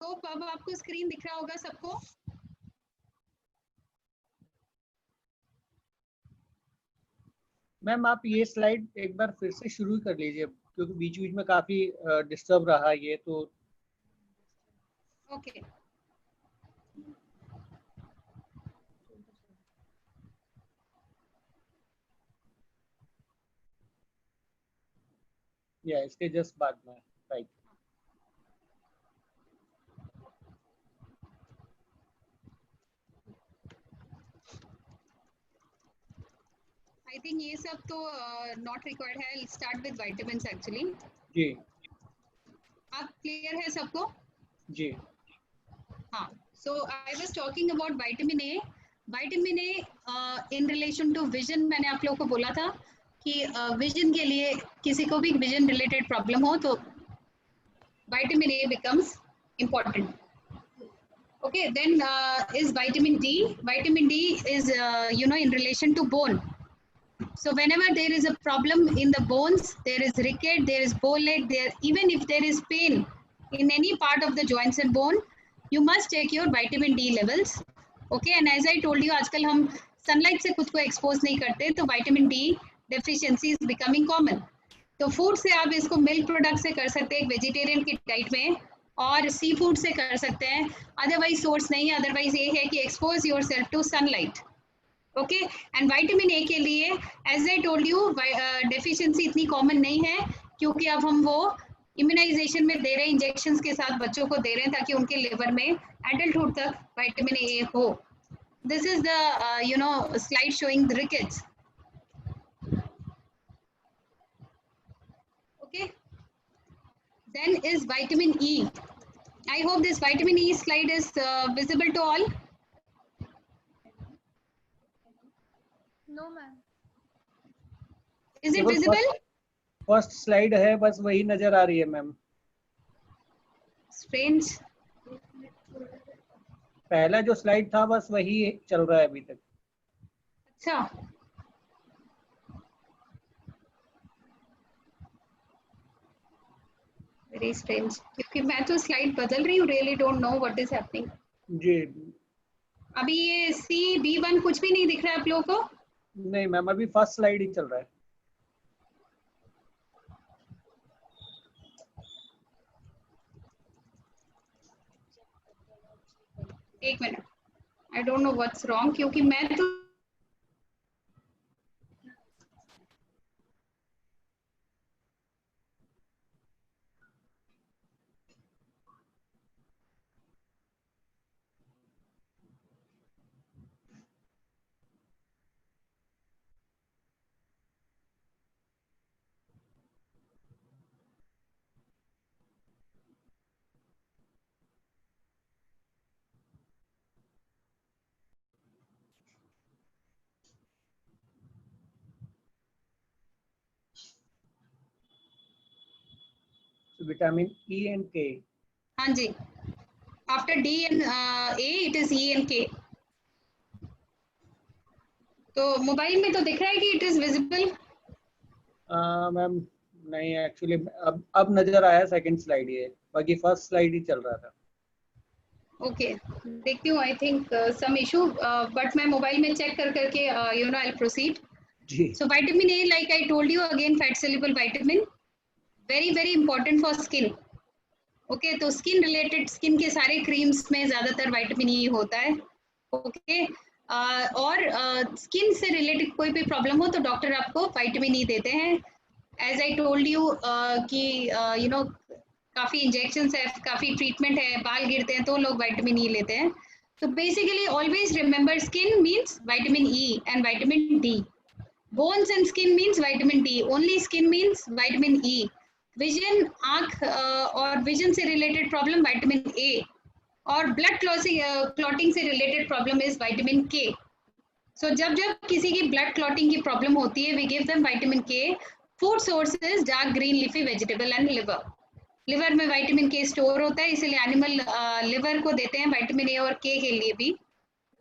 तो अब आपको स्क्रीन दिख रहा होगा सबको. मैम आप ये स्लाइड एक बार फिर से शुरू कर लीजिए क्योंकि बीच बीच में काफी डिस्टर्ब रहा ये तो. ओके. या इसके जस्ट बाद में राइट. आई थिंक ये सब तो नॉट रिक्वायर्ड है. Start with vitamins actually. जी आप क्लियर है सबको? जी. हाँ. So I was talking about vitamin A. Vitamin A in relation to vision, मैंने आप लोगों को बोला था कि विजन के लिए किसी को भी विजन रिलेटेड प्रॉब्लम हो तो vitamin A becomes important. Okay, then is vitamin D. Vitamin D is in relation to bone. So whenever there is a problem in the bones, there is ricket, there is bow leg, there even if there is pain in any part of the joints and bone, you must check your vitamin D levels. Okay, and as I told you, आजकल हम sunlight से खुद को expose नहीं करते, तो vitamin D deficiency is becoming common. तो फूड से आप इसको मिल्क प्रोडक्ट से कर सकते हैं एक वेजिटेरियन की डाइट में, और सी फूड से कर सकते हैं. अदरवाइज सोर्स नहीं, अदरवाइज ये है कि expose yourself to sunlight. Okay. And vitamin A के लिए as I told you deficiency इतनी कॉमन नहीं है क्योंकि अब हम वो इम्यूनाइजेशन में दे रहे हैं, इंजेक्शंस के साथ बच्चों को दे रहे हैं ताकि उनके लिवर में एडल्टहुड तक विटामिन ए हो. This is the slide showing the rickets. Okay, then is vitamin E. I hope this vitamin E slide is visible to all. No ma'am. Is it visible? First slide है बस वही नजर आ रही है मैम. Strange. पहला जो स्लाइड था बस वही चल रहा है अभी तक. अच्छा. Very strange. क्योंकि मैं तो स्लाइड बदल रही हूँ. Really don't know what is happening. जी अभी ये CB1 कुछ भी नहीं दिख रहा है आप लोगों को? नहीं मैम अभी फर्स्ट स्लाइड ही चल रहा है. एक minute. I don't know what's wrong क्योंकि मैं तो विटामिन ई एंड के. हाँ जी. After D and A, it is E and K. तो मोबाइल में तो दिख रहा है कि it is visible. मैम नहीं एक्चुअली अब नजर आया सेकंड स्लाइड ये, बाकी फर्स्ट स्लाइड ही चल रहा था. ओके. देखती हूँ. I think some issue, but मैं मोबाइल में चेक कर करके आई प्रोसीड. जी So vitamin A, like I told you again, fat soluble vitamin, very very important for skin. Okay. तो स्किन रिलेटेड, स्किन के सारे क्रीम्स में ज्यादातर विटामिन ई होता है. ओके. और स्किन से रिलेटेड कोई भी प्रॉब्लम हो तो डॉक्टर आपको विटामिन ई देते हैं. एज आई टोल्ड यू कि काफी इंजेक्शंस है, काफी ट्रीटमेंट है, बाल गिरते हैं तो लोग विटामिन ई लेते हैं. So basically always remember skin means vitamin E and vitamin D. Bones and skin means vitamin D. Only skin means vitamin E. Vision आँख और vision से related problem vitamin A. और blood clotting से related problem is vitamin K. So जब किसी की blood clotting की problem होती है, we give them vitamin K. Food sources dark green leafy vegetable and liver. Liver में विटामिन के स्टोर होता है, इसलिए एनिमल लिवर को देते हैं विटामिन ए और के लिए भी.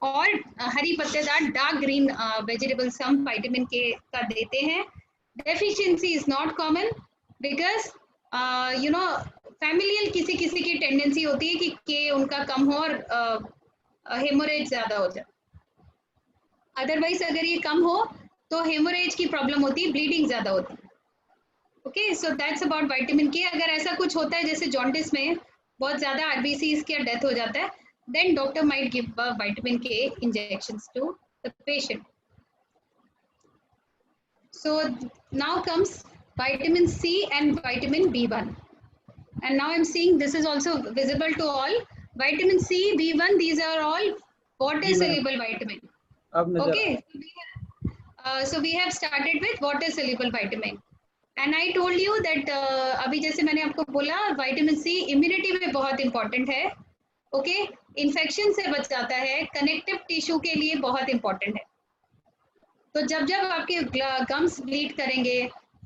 और हरी पत्तेदार डार्क ग्रीन वेजिटेबल्स हम विटामिन के का देते हैं. Deficiency is not common because you know familial किसी की टेंडेंसी होती है कि के उनका कम हो और हेमोरेज ज्यादा हो जाए. अदरवाइज अगर ये कम हो तो हेमोरेज की प्रॉब्लम होती है, ब्लीडिंग ज्यादा होती है. Okay, so that's about vitamin के. अगर ऐसा कुछ होता है जैसे जॉन्डिस में बहुत ज्यादा आरबीसीज का डेथ हो जाता है, then doctor might give vitamin K injections to the patient. So now comes vitamin C and vitamin B1, and now I'm seeing this is also visible to all. Vitamin C, B1, these are all water soluble vitamin. Okay, so we have started with water soluble vitamin. And I told you that अभी जैसे मैंने आपको बोला vitamin C immunity में बहुत important है. Okay, infection से बच जाता है, connective tissue के लिए बहुत important है. तो जब आपके gums bleed करेंगे,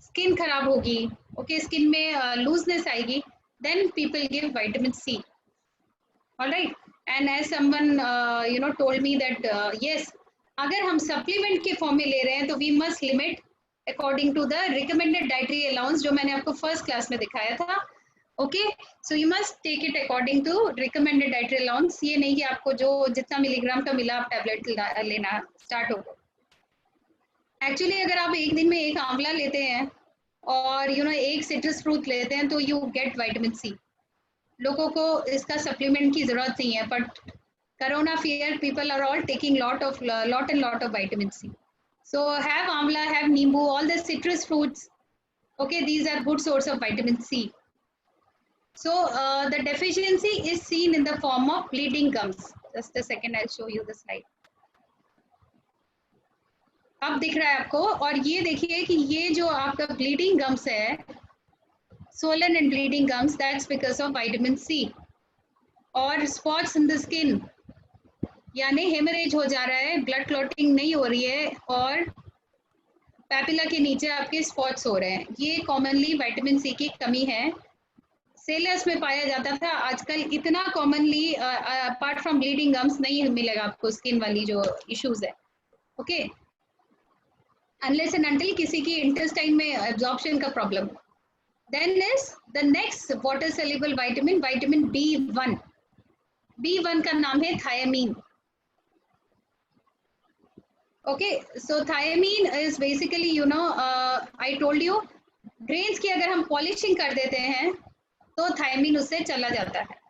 स्किन खराब होगी, ओके, स्किन में लूजनेस आएगी, then people give vitamin C. Alright, and as someone you know told me that yes, अगर हम सप्लीमेंट के फॉर्म में ले रहे हैं तो we must limit according to the recommended dietary allowance, जो मैंने आपको फर्स्ट क्लास में दिखाया था. Okay, so you must take it according to recommended dietary allowance. ये नहीं कि आपको जो जितना मिलीग्राम का मिला आप टैबलेट लेना स्टार्ट हो. एक्चुअली अगर आप एक दिन में एक आंवला लेते हैं और यू नो एक सिट्रस फ्रूट लेते हैं तो यू गेट विटामिन सी. लोगों को इसका सप्लीमेंट की जरूरत नहीं है, but corona fear people are all taking lot and lot of vitamin C. So have amla, have nimbu, all the citrus fruits. Okay, these are good source of vitamin C. So the deficiency is seen in the form of bleeding gums. Just a second, I will show you the slide. अब दिख रहा है आपको, और ये देखिए कि ये जो आपका ब्लीडिंग गम्स है, swollen and bleeding gums, that's because of vitamin C. और spots in the skin, यानी हेमरेज हो जा रहा है, ब्लड क्लॉटिंग नहीं हो रही है और पैपिला के नीचे आपके स्पॉट्स हो रहे हैं, ये कॉमनली विटामिन सी की कमी है. सेलर्स में पाया जाता था, आजकल इतना commonly apart from bleeding gums नहीं मिलेगा आपको स्किन वाली जो इश्यूज है. ओके, unless and until किसी की intestine में absorption का problem. Then is the next water soluble vitamin, vitamin B1. B1 का नाम है thiamine. Okay, so thiamine is basically, you know, I told you, grains की अगर हम polishing कर देते हैं तो thiamine उससे चला जाता है.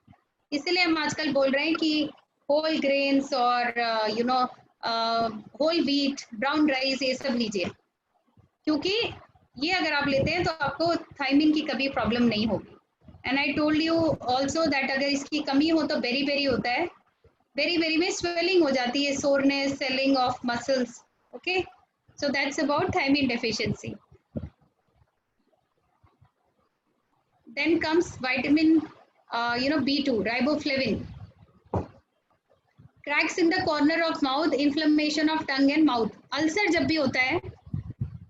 इसलिए हम आजकल बोल रहे हैं कि whole grains और you know whole wheat, brown rice, ये सब लीजिए, क्योंकि ये अगर आप लेते हैं तो आपको थायमिन की कभी प्रॉब्लम नहीं होगी. And I told you also that अगर इसकी कमी हो तो बेरी बेरी होता है, बेरी बेरी में स्वेलिंग हो जाती है, soreness, swelling of muscles. Okay, so that's about thiamine deficiency. Then comes vitamin you know B2, riboflavin. Cracks in the corner of mouth, inflammation of tongue and mouth. Ulcer जब भी होता है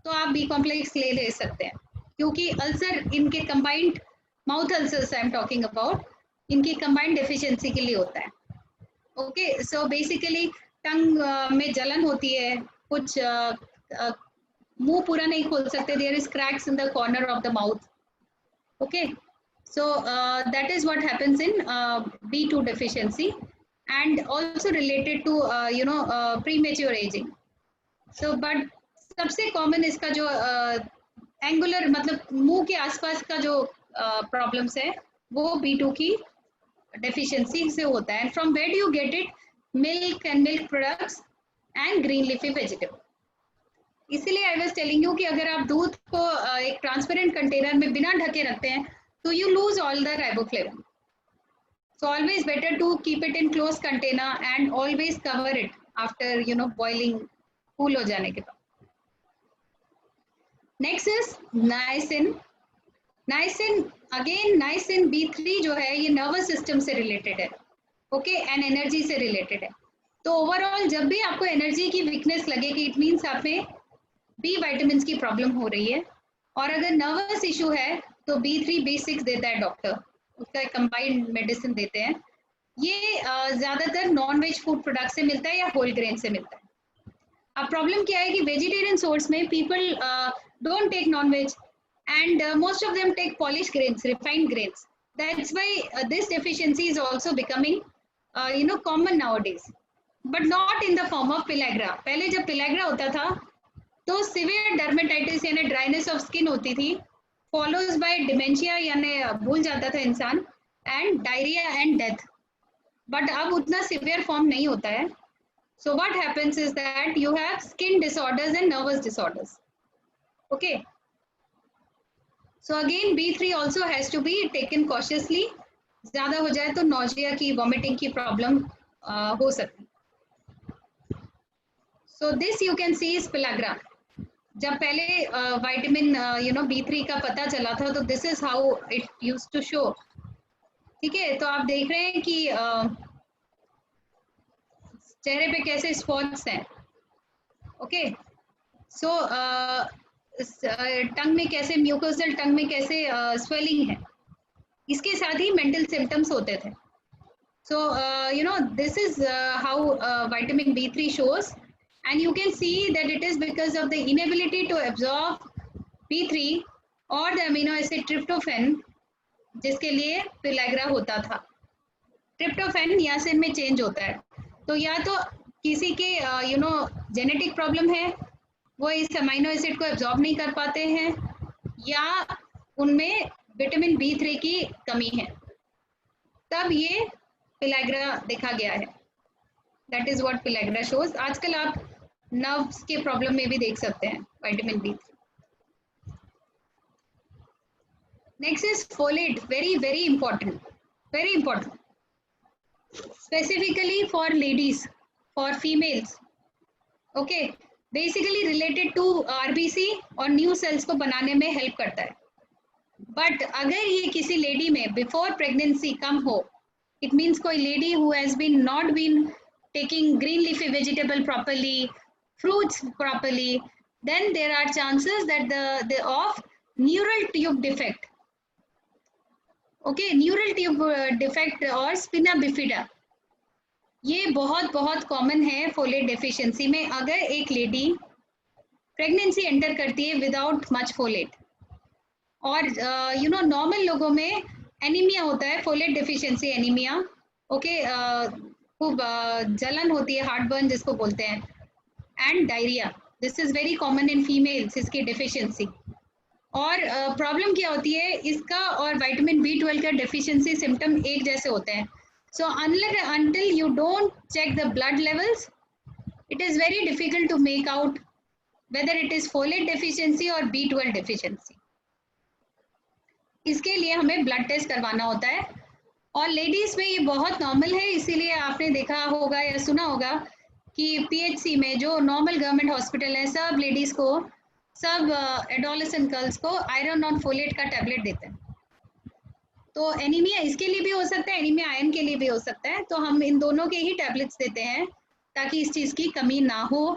तो आप बी कॉम्प्लेक्स ले सकते हैं, क्योंकि अल्सर इनके combined, mouth ulcers I am talking about, इनकी कंबाइंड डेफिशिएंसी के लिए होता है. ओके, सो बेसिकली टंग में जलन होती है, कुछ मुंह पूरा नहीं खोल सकते, there is cracks in the corner of the mouth. Okay, so that is what happens in B2 deficiency. And also related to you know premature aging. So but सबसे कॉमन इसका जो एंगुलर मतलब मुंह के आसपास का जो प्रॉब्लम्स है वो B2 की डेफिशिएंसी से होता है. And from where do you get it? Milk and milk products and green leafy vegetable. इसीलिए आई वाज टेलिंग यू कि अगर आप दूध को एक ट्रांसपेरेंट कंटेनर में बिना ढके रखते हैं तो you lose all the riboflavin. So always better to keep it in close container and always cover it after boiling, cool हो जाने के बाद. Next is niacin. Niacin, again niacin B3 जो है ये nervous system से related है, okay, and energy से related है. तो overall जब भी आपको energy की weakness लगे कि it means आप में B vitamins की problem हो रही है, और अगर nervous issue है तो B3 B6 देता है डॉक्टर, उसका combined medicine देते हैं. ये ज़्यादातर नॉन वेज फूड प्रोडक्ट से मिलता है या होल ग्रेन से मिलता है. अब प्रॉब्लम क्या है कि वेजिटेरियन सोर्स में people don't take non veg and most of them take polished grains, refined grains. That's why this deficiency is also becoming common nowadays, but not in the form of pellagra. पहले जब pellagra होता था तो severe dermatitis यानी dryness of skin होती थी, follows by dementia यानी भूल जाता था इंसान, and diarrhea and death. But अब उतना severe form नहीं होता है. So what happens is that you have skin disorders and nervous disorders. Okay. So again B3 also has to be taken cautiously. ज़्यादा हो जाए तो nausea की, vomiting की problem हो सकती. So this you can see is pellagra. जब पहले vitamin B3 का पता चला था तो this is how it used to show. ठीक है, तो आप देख रहे हैं कि चेहरे पे कैसे स्पॉट्स हैं. ओके, सो टंग में कैसे, म्यूकोसल टंग में कैसे स्वेलिंग है. इसके साथ ही मेंटल सिम्टम्स होते थे. सो this is how vitamin B3 shows, and you can see that it is because of the inability to absorb B3 or the amino acid tryptophan, जिसके लिए pellagra होता था. ट्रिप्टोफैन नियासिन में चेंज होता है. तो या तो किसी के जेनेटिक प्रॉब्लम है, वो इस अमीनो एसिड को एब्जॉर्ब नहीं कर पाते हैं, या उनमें विटामिन B3 की कमी है, तब ये पेलाग्रा देखा गया है. That is what pellagra shows. आजकल आप नर्व्स के प्रॉब्लम में भी देख सकते हैं vitamin B3. Next is folate. Very very important, very important, specifically for ladies, for females. Okay, basically related to RBC और न्यू सेल्स को बनाने में हेल्प करता है. बट अगर ये किसी लेडी में बिफोर प्रेगनेंसी कम हो, इट मीन्स कोई lady who has been not been taking green leafy vegetable properly, fruits properly, then there are chances that the of neural tube defect. Okay, neural tube defect और स्पिना बिफिडा, ये बहुत बहुत कॉमन है फोलेट डेफिशिएंसी में. अगर एक लेडी प्रेगनेंसी एंटर करती है विदाउट मच फोलेट, और नॉर्मल लोगों में एनीमिया होता है, फोलेट डेफिशिएंसी एनीमिया. ओके, खूब जलन होती है, हार्ट बर्न जिसको बोलते हैं, and diarrhoea. This is very common in females, इसकी डेफिशिएंसी. और प्रॉब्लम क्या होती है इसका और विटामिन B12 का डेफिशिएंसी सिम्टम एक जैसे होते हैं. सो until you don't check the blood levels, it is very difficult to make out whether it is folate deficiency or B12 deficiency. इसके लिए हमें ब्लड टेस्ट करवाना होता है, और लेडीज में ये बहुत नॉर्मल है. इसीलिए आपने देखा होगा या सुना होगा कि PHC में जो नॉर्मल गवर्नमेंट हॉस्पिटल है, सब लेडीज को, सब एडोलेसेंट गर्ल्स को आयरन और फोलेट का टैबलेट देते हैं. तो एनीमिया इसके लिए भी हो सकता है, एनीमिया आयरन के लिए भी हो सकता है. तो हम इन दोनों के ही टैबलेट्स देते हैं ताकि इस चीज़ की कमी ना हो.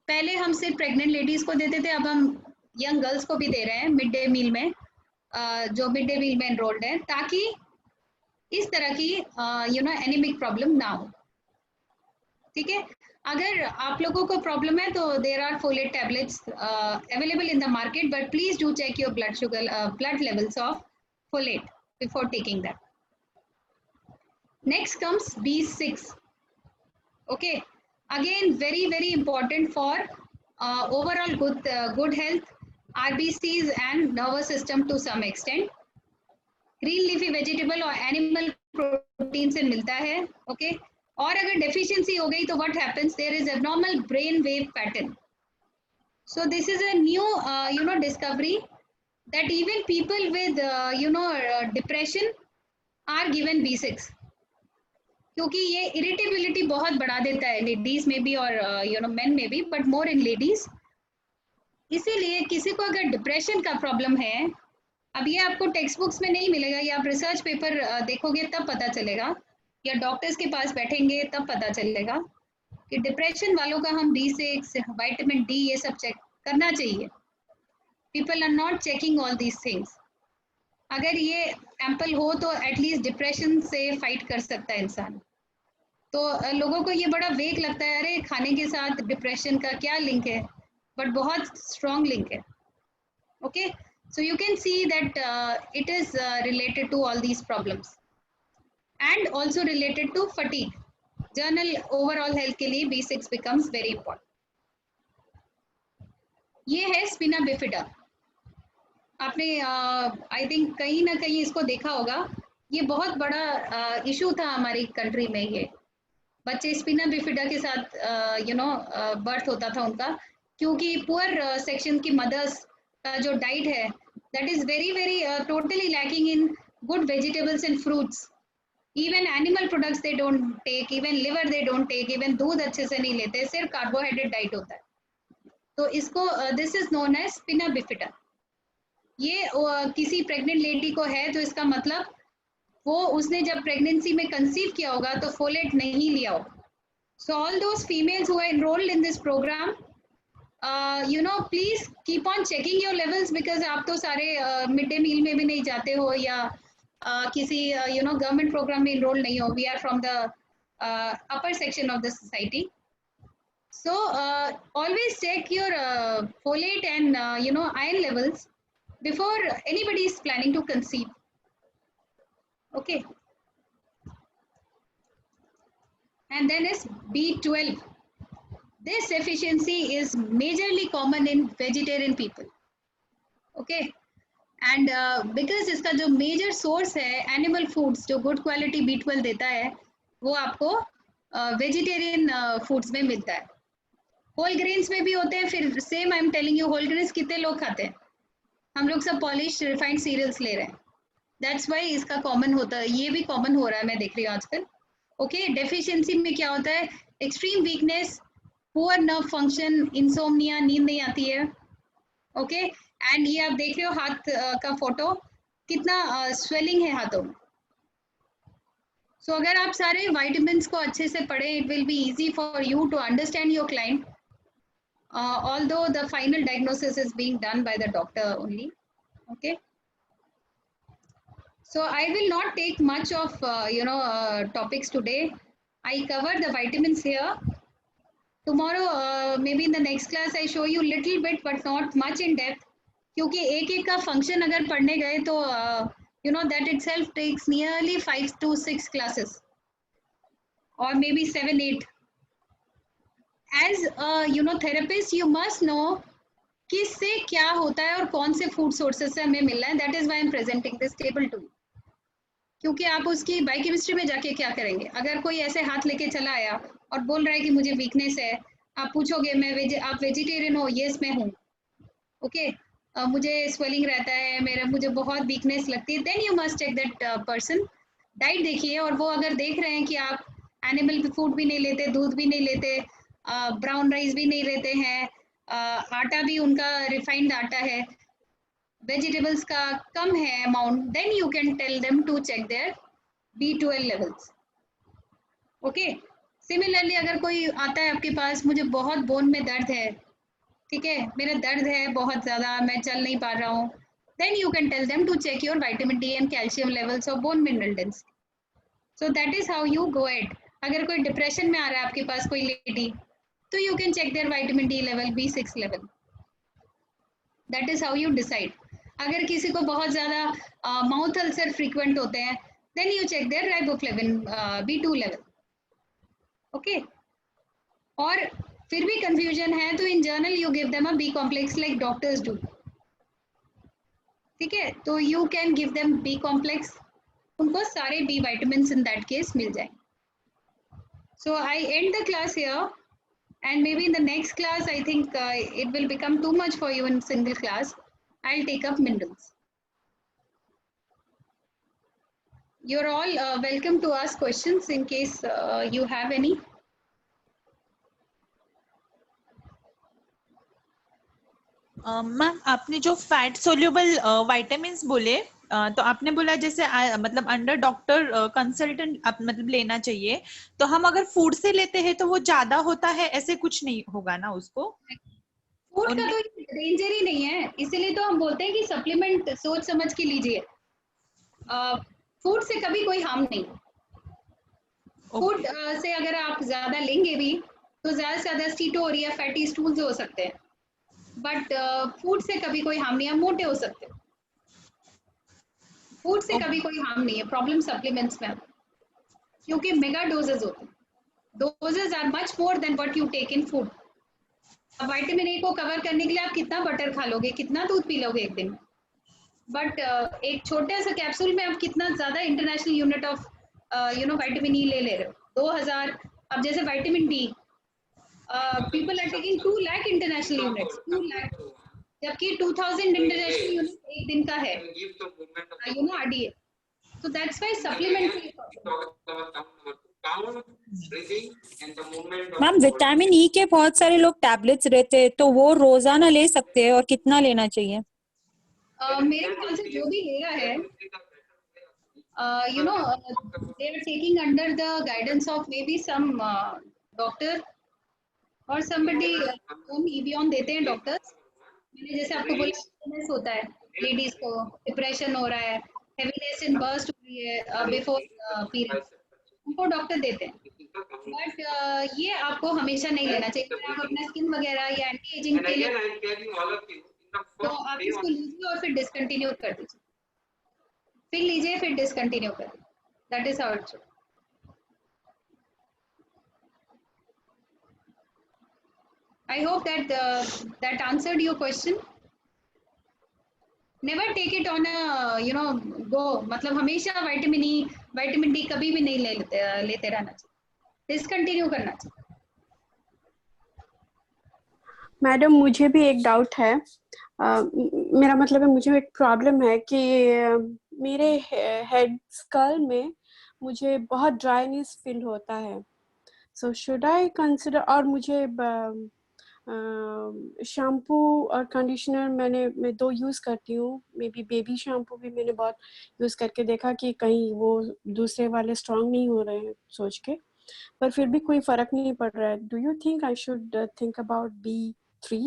पहले हम सिर्फ प्रेग्नेंट लेडीज़ को देते थे, अब हम यंग गर्ल्स को भी दे रहे हैं मिड डे मील में, जो मिड डे मील में एनरोल्ड है, ताकि इस तरह की एनीमिक प्रॉब्लम ना हो. ठीक है, अगर आप लोगों को प्रॉब्लम है तो there are folate tablets available in the market, but please do check your blood sugar, blood levels of folate before taking that. Next comes B6. Okay, again very very important for overall good health, RBCs and nervous system to some extent. Green leafy vegetable और एनिमल प्रोटीन से मिलता है. ओके, और अगर डेफिशिएंसी हो गई तो what happens, there is abnormal brain wave pattern. So this is a new discovery that even people with depression are given B6. क्योंकि ये इरिटेबिलिटी बहुत बढ़ा देता है लेडीज में भी और मेन में भी, बट मोर इन लेडीज। इसीलिए किसी को अगर डिप्रेशन का प्रॉब्लम है, अब ये आपको टेक्स्ट बुक्स में नहीं मिलेगा, या आप रिसर्च पेपर देखोगे तब पता चलेगा, या डॉक्टर्स के पास बैठेंगे तब पता चलेगा कि डिप्रेशन वालों का हम B6, विटामिन डी ये सब चेक करना चाहिए। People are not checking all these things. अगर ये एम्पल हो तो एटलीस्ट डिप्रेशन से फाइट कर सकता है इंसान। तो लोगों को ये बड़ा वेग लगता है, अरे खाने के साथ डिप्रेशन का क्या लिंक है, बट बहुत स्ट्रॉन्ग लिंक है। Okay, so you can see that it is related to all these problems and also related to fatigue. General overall health के लिए B6 becomes very important. ये है स्पिना बिफिडा। आपने आई थिंक कहीं ना कहीं इसको देखा होगा, ये बहुत बड़ा इशू था हमारी कंट्री में। ये बच्चे स्पिना बिफिडा के साथ बर्थ होता था उनका, क्योंकि पुअर सेक्शन की मदर्स का जो डाइट है that is very totally lacking in good vegetables and fruits. Even animal products they don't take, even liver they don't take, even दूध अच्छे से नहीं लेते, सिर्फ कार्बोहाइड्रेट डाइट होता है। तो इसको this is known as spina bifida. ये किसी प्रेग्नेंट लेडी को है तो इसका मतलब वो उसने जब प्रेगनेंसी में कंसीव किया होगा तो फोलेट नहीं लिया होगा। So all those females who are enrolled in this program, please keep on checking your levels, because आप तो सारे मिड डे मील में भी नहीं जाते हो या किसी गवर्नमेंट प्रोग्राम में इनरोल नहीं हो। We are from the upper section of the society, so always check your folate and iron levels before anybody is planning to conceive. Okay, and then is B12. This deficiency is majorly common in vegetarian people. Okay, and because इसका जो major source है animal foods, जो good quality B12 देता है, वो आपको vegetarian foods में मिलता है। whole grains में भी होते हैं। फिर same I am telling you, whole grains कितने लोग खाते हैं? हम लोग सब polished refined cereals ले रहे हैं। That's why इसका common होता है, ये भी common हो रहा है, मैं देख रही हूँ आजकल। Okay, deficiency में क्या होता है? Extreme weakness, poor nerve function, insomnia, नींद नहीं आती है। ओके, एंड ये आप देख रहे हो हाथ का फोटो, कितना स्वेलिंग है हाथों में। सो अगर आप सारे वाइटामिन्स को अच्छे से पढ़ें, it will be easy for you to understand your client, although the final diagnosis is being done by the doctor only. Okay, so I will not take much of topics today. I cover the vitamins here. Tomorrow, maybe in the next class, I show you little bit, but not much in depth. क्योंकि एक का फंक्शन अगर पढ़ने गए तो that itself takes nearly 5 to 6 classes, or maybe 7, 8. As a therapist, you must know किससे क्या होता है और कौन से फूड सोर्सेस से हमें मिल रहा है। That is why I am presenting this table to you. क्योंकि आप उसकी बायोकेमिस्ट्री में जाके क्या करेंगे? अगर कोई ऐसे हाथ लेके चला आया और बोल रहा है कि मुझे वीकनेस है, आप पूछोगे आप वेजिटेरियन हो? यस मैं हूँ। ओके, मुझे स्वेलिंग रहता है, मुझे बहुत वीकनेस लगती है, then you must check that person. Diet देखिए, और वो अगर देख रहे हैं कि आप एनिमल फूड भी नहीं लेते, दूध भी नहीं लेते, ब्राउन राइस भी नहीं लेते हैं, आटा भी उनका रिफाइंड आटा है, वेजिटेबल्स का कम है amount, then you can tell them to check their B12 levels. Okay, similarly अगर कोई आता है आपके पास, मुझे बहुत बोन में दर्द है, ठीक है, मेरा दर्द है बहुत ज़्यादा, मैं चल नहीं पा रहा हूँ, then you can tell them to check your vitamin D and calcium levels और bone mineral density. So that is how you go at. अगर कोई डिप्रेशन में आ रहा है आपके पास कोई लेडी, तो you can check their vitamin D level, B6 level. That is how you decide. अगर किसी को बहुत ज़्यादा माउथ अल्सर फ्रीक्वेंट होते हैं, then you check their riboflavin B2 level. Okay, और फिर भी कंफ्यूजन है तो in general you give them a B complex like doctors do. ठीक है, तो you can give them B complex, उनको सारे B vitamins in that case मिल जाएंगे। So I end the class here, and maybe in the next class I think it will become too much for you in single class. I'll take up minerals. You're all welcome to ask questions in case you have any. Ma'am आपने जो फैट सोल्यूबल विटामिन्स बोले तो आपने बोला जैसे मतलब अंडर डॉक्टर कंसल्टेंट आप मतलब लेना चाहिए, तो हम अगर फूड से लेते हैं तो वो ज्यादा होता है, ऐसे कुछ नहीं होगा ना उसको? फूड का तो डेंजर ही नहीं है, इसीलिए तो हम बोलते हैं कि सप्लीमेंट सोच समझ के लीजिए। फूड से कभी कोई हार्म नहीं। फूड से अगर आप ज्यादा लेंगे भी तो ज्यादा से ज्यादा स्टीटोरिया फैटी स्टूल्स हो सकते हैं, बट फूड से कभी कोई हार्म नहीं है, मोटे हो सकते हैं। फूड से कभी कोई हार्म नहीं है, प्रॉब्लम सप्लीमेंट्स में, क्योंकि मेगा डोजेस होते हैं। Doses are much more than what you take in food. अब विटामिन ए को कवर करने के लिए आप कितना बटर खा लोगे, कितना दूध पी लोगे एक दिन, बट एक छोटे से कैप्सूल में आप कितना ज्यादा international unit of vitamin E ले रहे हो, 2000। अब जैसे vitamin D people are taking 2 lakh international units, 2 lakh, जबकि 2000 इंटरनेशनल यूनिट एक दिन का है RDA. So that's why supplement. Ma'am vitamin E के बहुत सारे लोग टैबलेट्स रहते हैं, तो वो रोजाना ले सकते हैं और कितना लेना चाहिए? मेरे ख्याल से जो भी ले रहा है, they are taking under the guidance of maybe some doctor or somebody whom Evion देते हैं डॉक्टर्स। मैंने जैसे आपको बोला हेवीनेस होता है, लेडीज को डिप्रेशन हो रहा है, हेवीनेस इन बर्स्ट हो रही है बिफोर पीरियड, उनको डॉक्टर देते हैं। बट ये आपको हमेशा नहीं लेना चाहिए। आप अपना स्किन वगैरह या एंटी एजिंग के लिए तो आप इसको लीजिए और फिर डिसकंटिन्यू कर दीजिए, फिर लीजिए फिर डिसकंटिन्यू कर दीजिए। That is how it should. I hope that that answered your question. Never take it on a go, मतलब हमेशा विटामिन ई विटामिन डी कभी भी नहीं लेते रहना चाहिए, डिसकंटिन्यू करना चाहिए। मैडम मुझे भी एक डाउट है। मेरा मतलब है मुझे एक प्रॉब्लम है कि मेरे हेड स्कल में मुझे बहुत ड्राइनेस फील होता है। सो शुड आई कंसिडर, और मुझे शैम्पू और कंडीशनर मैं 2 यूज़ करती हूँ। मे बी बेबी शैम्पू भी मैंने बहुत यूज़ करके देखा कि कहीं वो दूसरे वाले स्ट्रॉन्ग नहीं हो रहे हैं सोच के, पर फिर भी कोई फ़र्क नहीं पड़ रहा है। Do you think I should think about B3?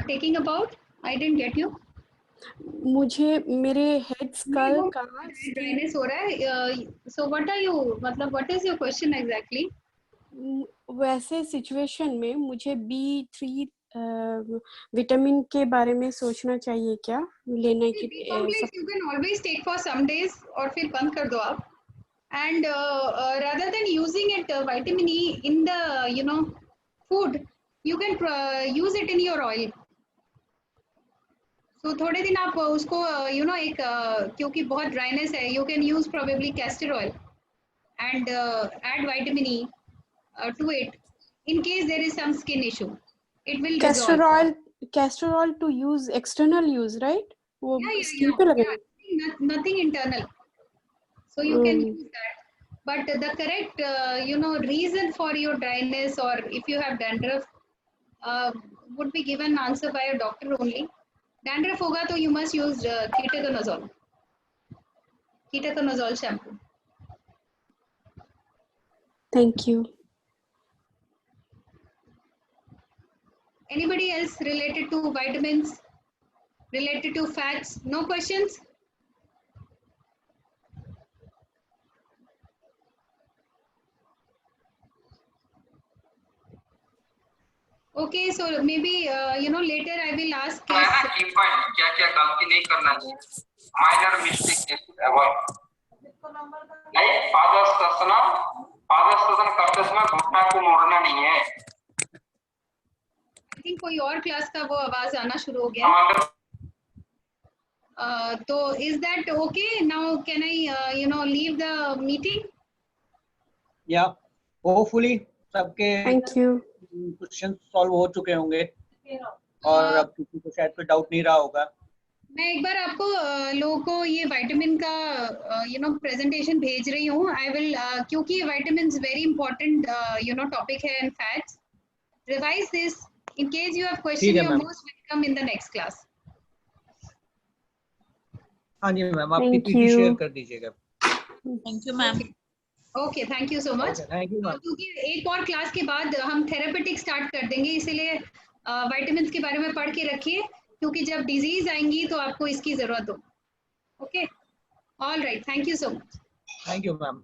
Taking about, I didn't get you. मुझे मेरे हेड स्कल का ड्राइनेस हो रहा है, so what are you, मतलब what is your question exactly? वैसे सिचुएशन में मुझे B3 विटामिन के बारे में सोचना चाहिए क्या लेने की? B-complex you can always take for some days और फिर बंद कर दो आप, and rather than using it vitamin E in the food, you can use it in your oil. So थोड़े दिन आप उसको एक क्योंकि बहुत ड्राइनेस है, you can use probably castor oil and add vitamin E to it in case there is some skin issue. It will dissolve. Castor oil to use external use, right? वो skin पे लगेगा? Nothing internal. So you can use that. But the correct reason for your dryness or if you have dandruff would be given answer by a doctor only. Dandruff होगा तो you must use ketoconazole shampoo. Thank you. Anybody else related to vitamins, related to fats? No questions? Okay, so maybe later I will ask. क्या क्या गलती नहीं करना चाहिए, माइनर मिस्टेक अवॉइड। नहीं, पादस्तासन करते समय घुटना को मोड़ना नहीं है। I think कोई और क्लास का वो आवाज आना शुरू हो गया। तो is that okay? Now can I leave the meeting? Yeah, hopefully सबके Thank you. क्वेश्चन सॉल्व हो चुके होंगे और अब किसी को शायद कोई डाउट नहीं रहा होगा। मैं एक बार आपको लोगों को ये विटामिन का प्रेजेंटेशन भेज रही हूँ। आई विल क्योंकि विटामिन वेरी इंपॉर्टेंट टॉपिक है in fats. Revise this in case you have question, ठीक है you are ma'am. Most welcome in the next class. हाँ जी मैम, आपकी Thank पीपी you. शेयर कर दीजिएगा। Thank you ma'am. Okay, thank you so much. Thank you ma'am. क्योंकि एक और क्लास के बाद हम थेरेपेटिक स्टार्ट कर देंगे, इसीलिए विटामिन के बारे में पढ़ के रखिए, क्योंकि जब डिजीज आएंगी तो आपको इसकी जरूरत हो। Okay, all right, thank you so much. Thank you ma'am.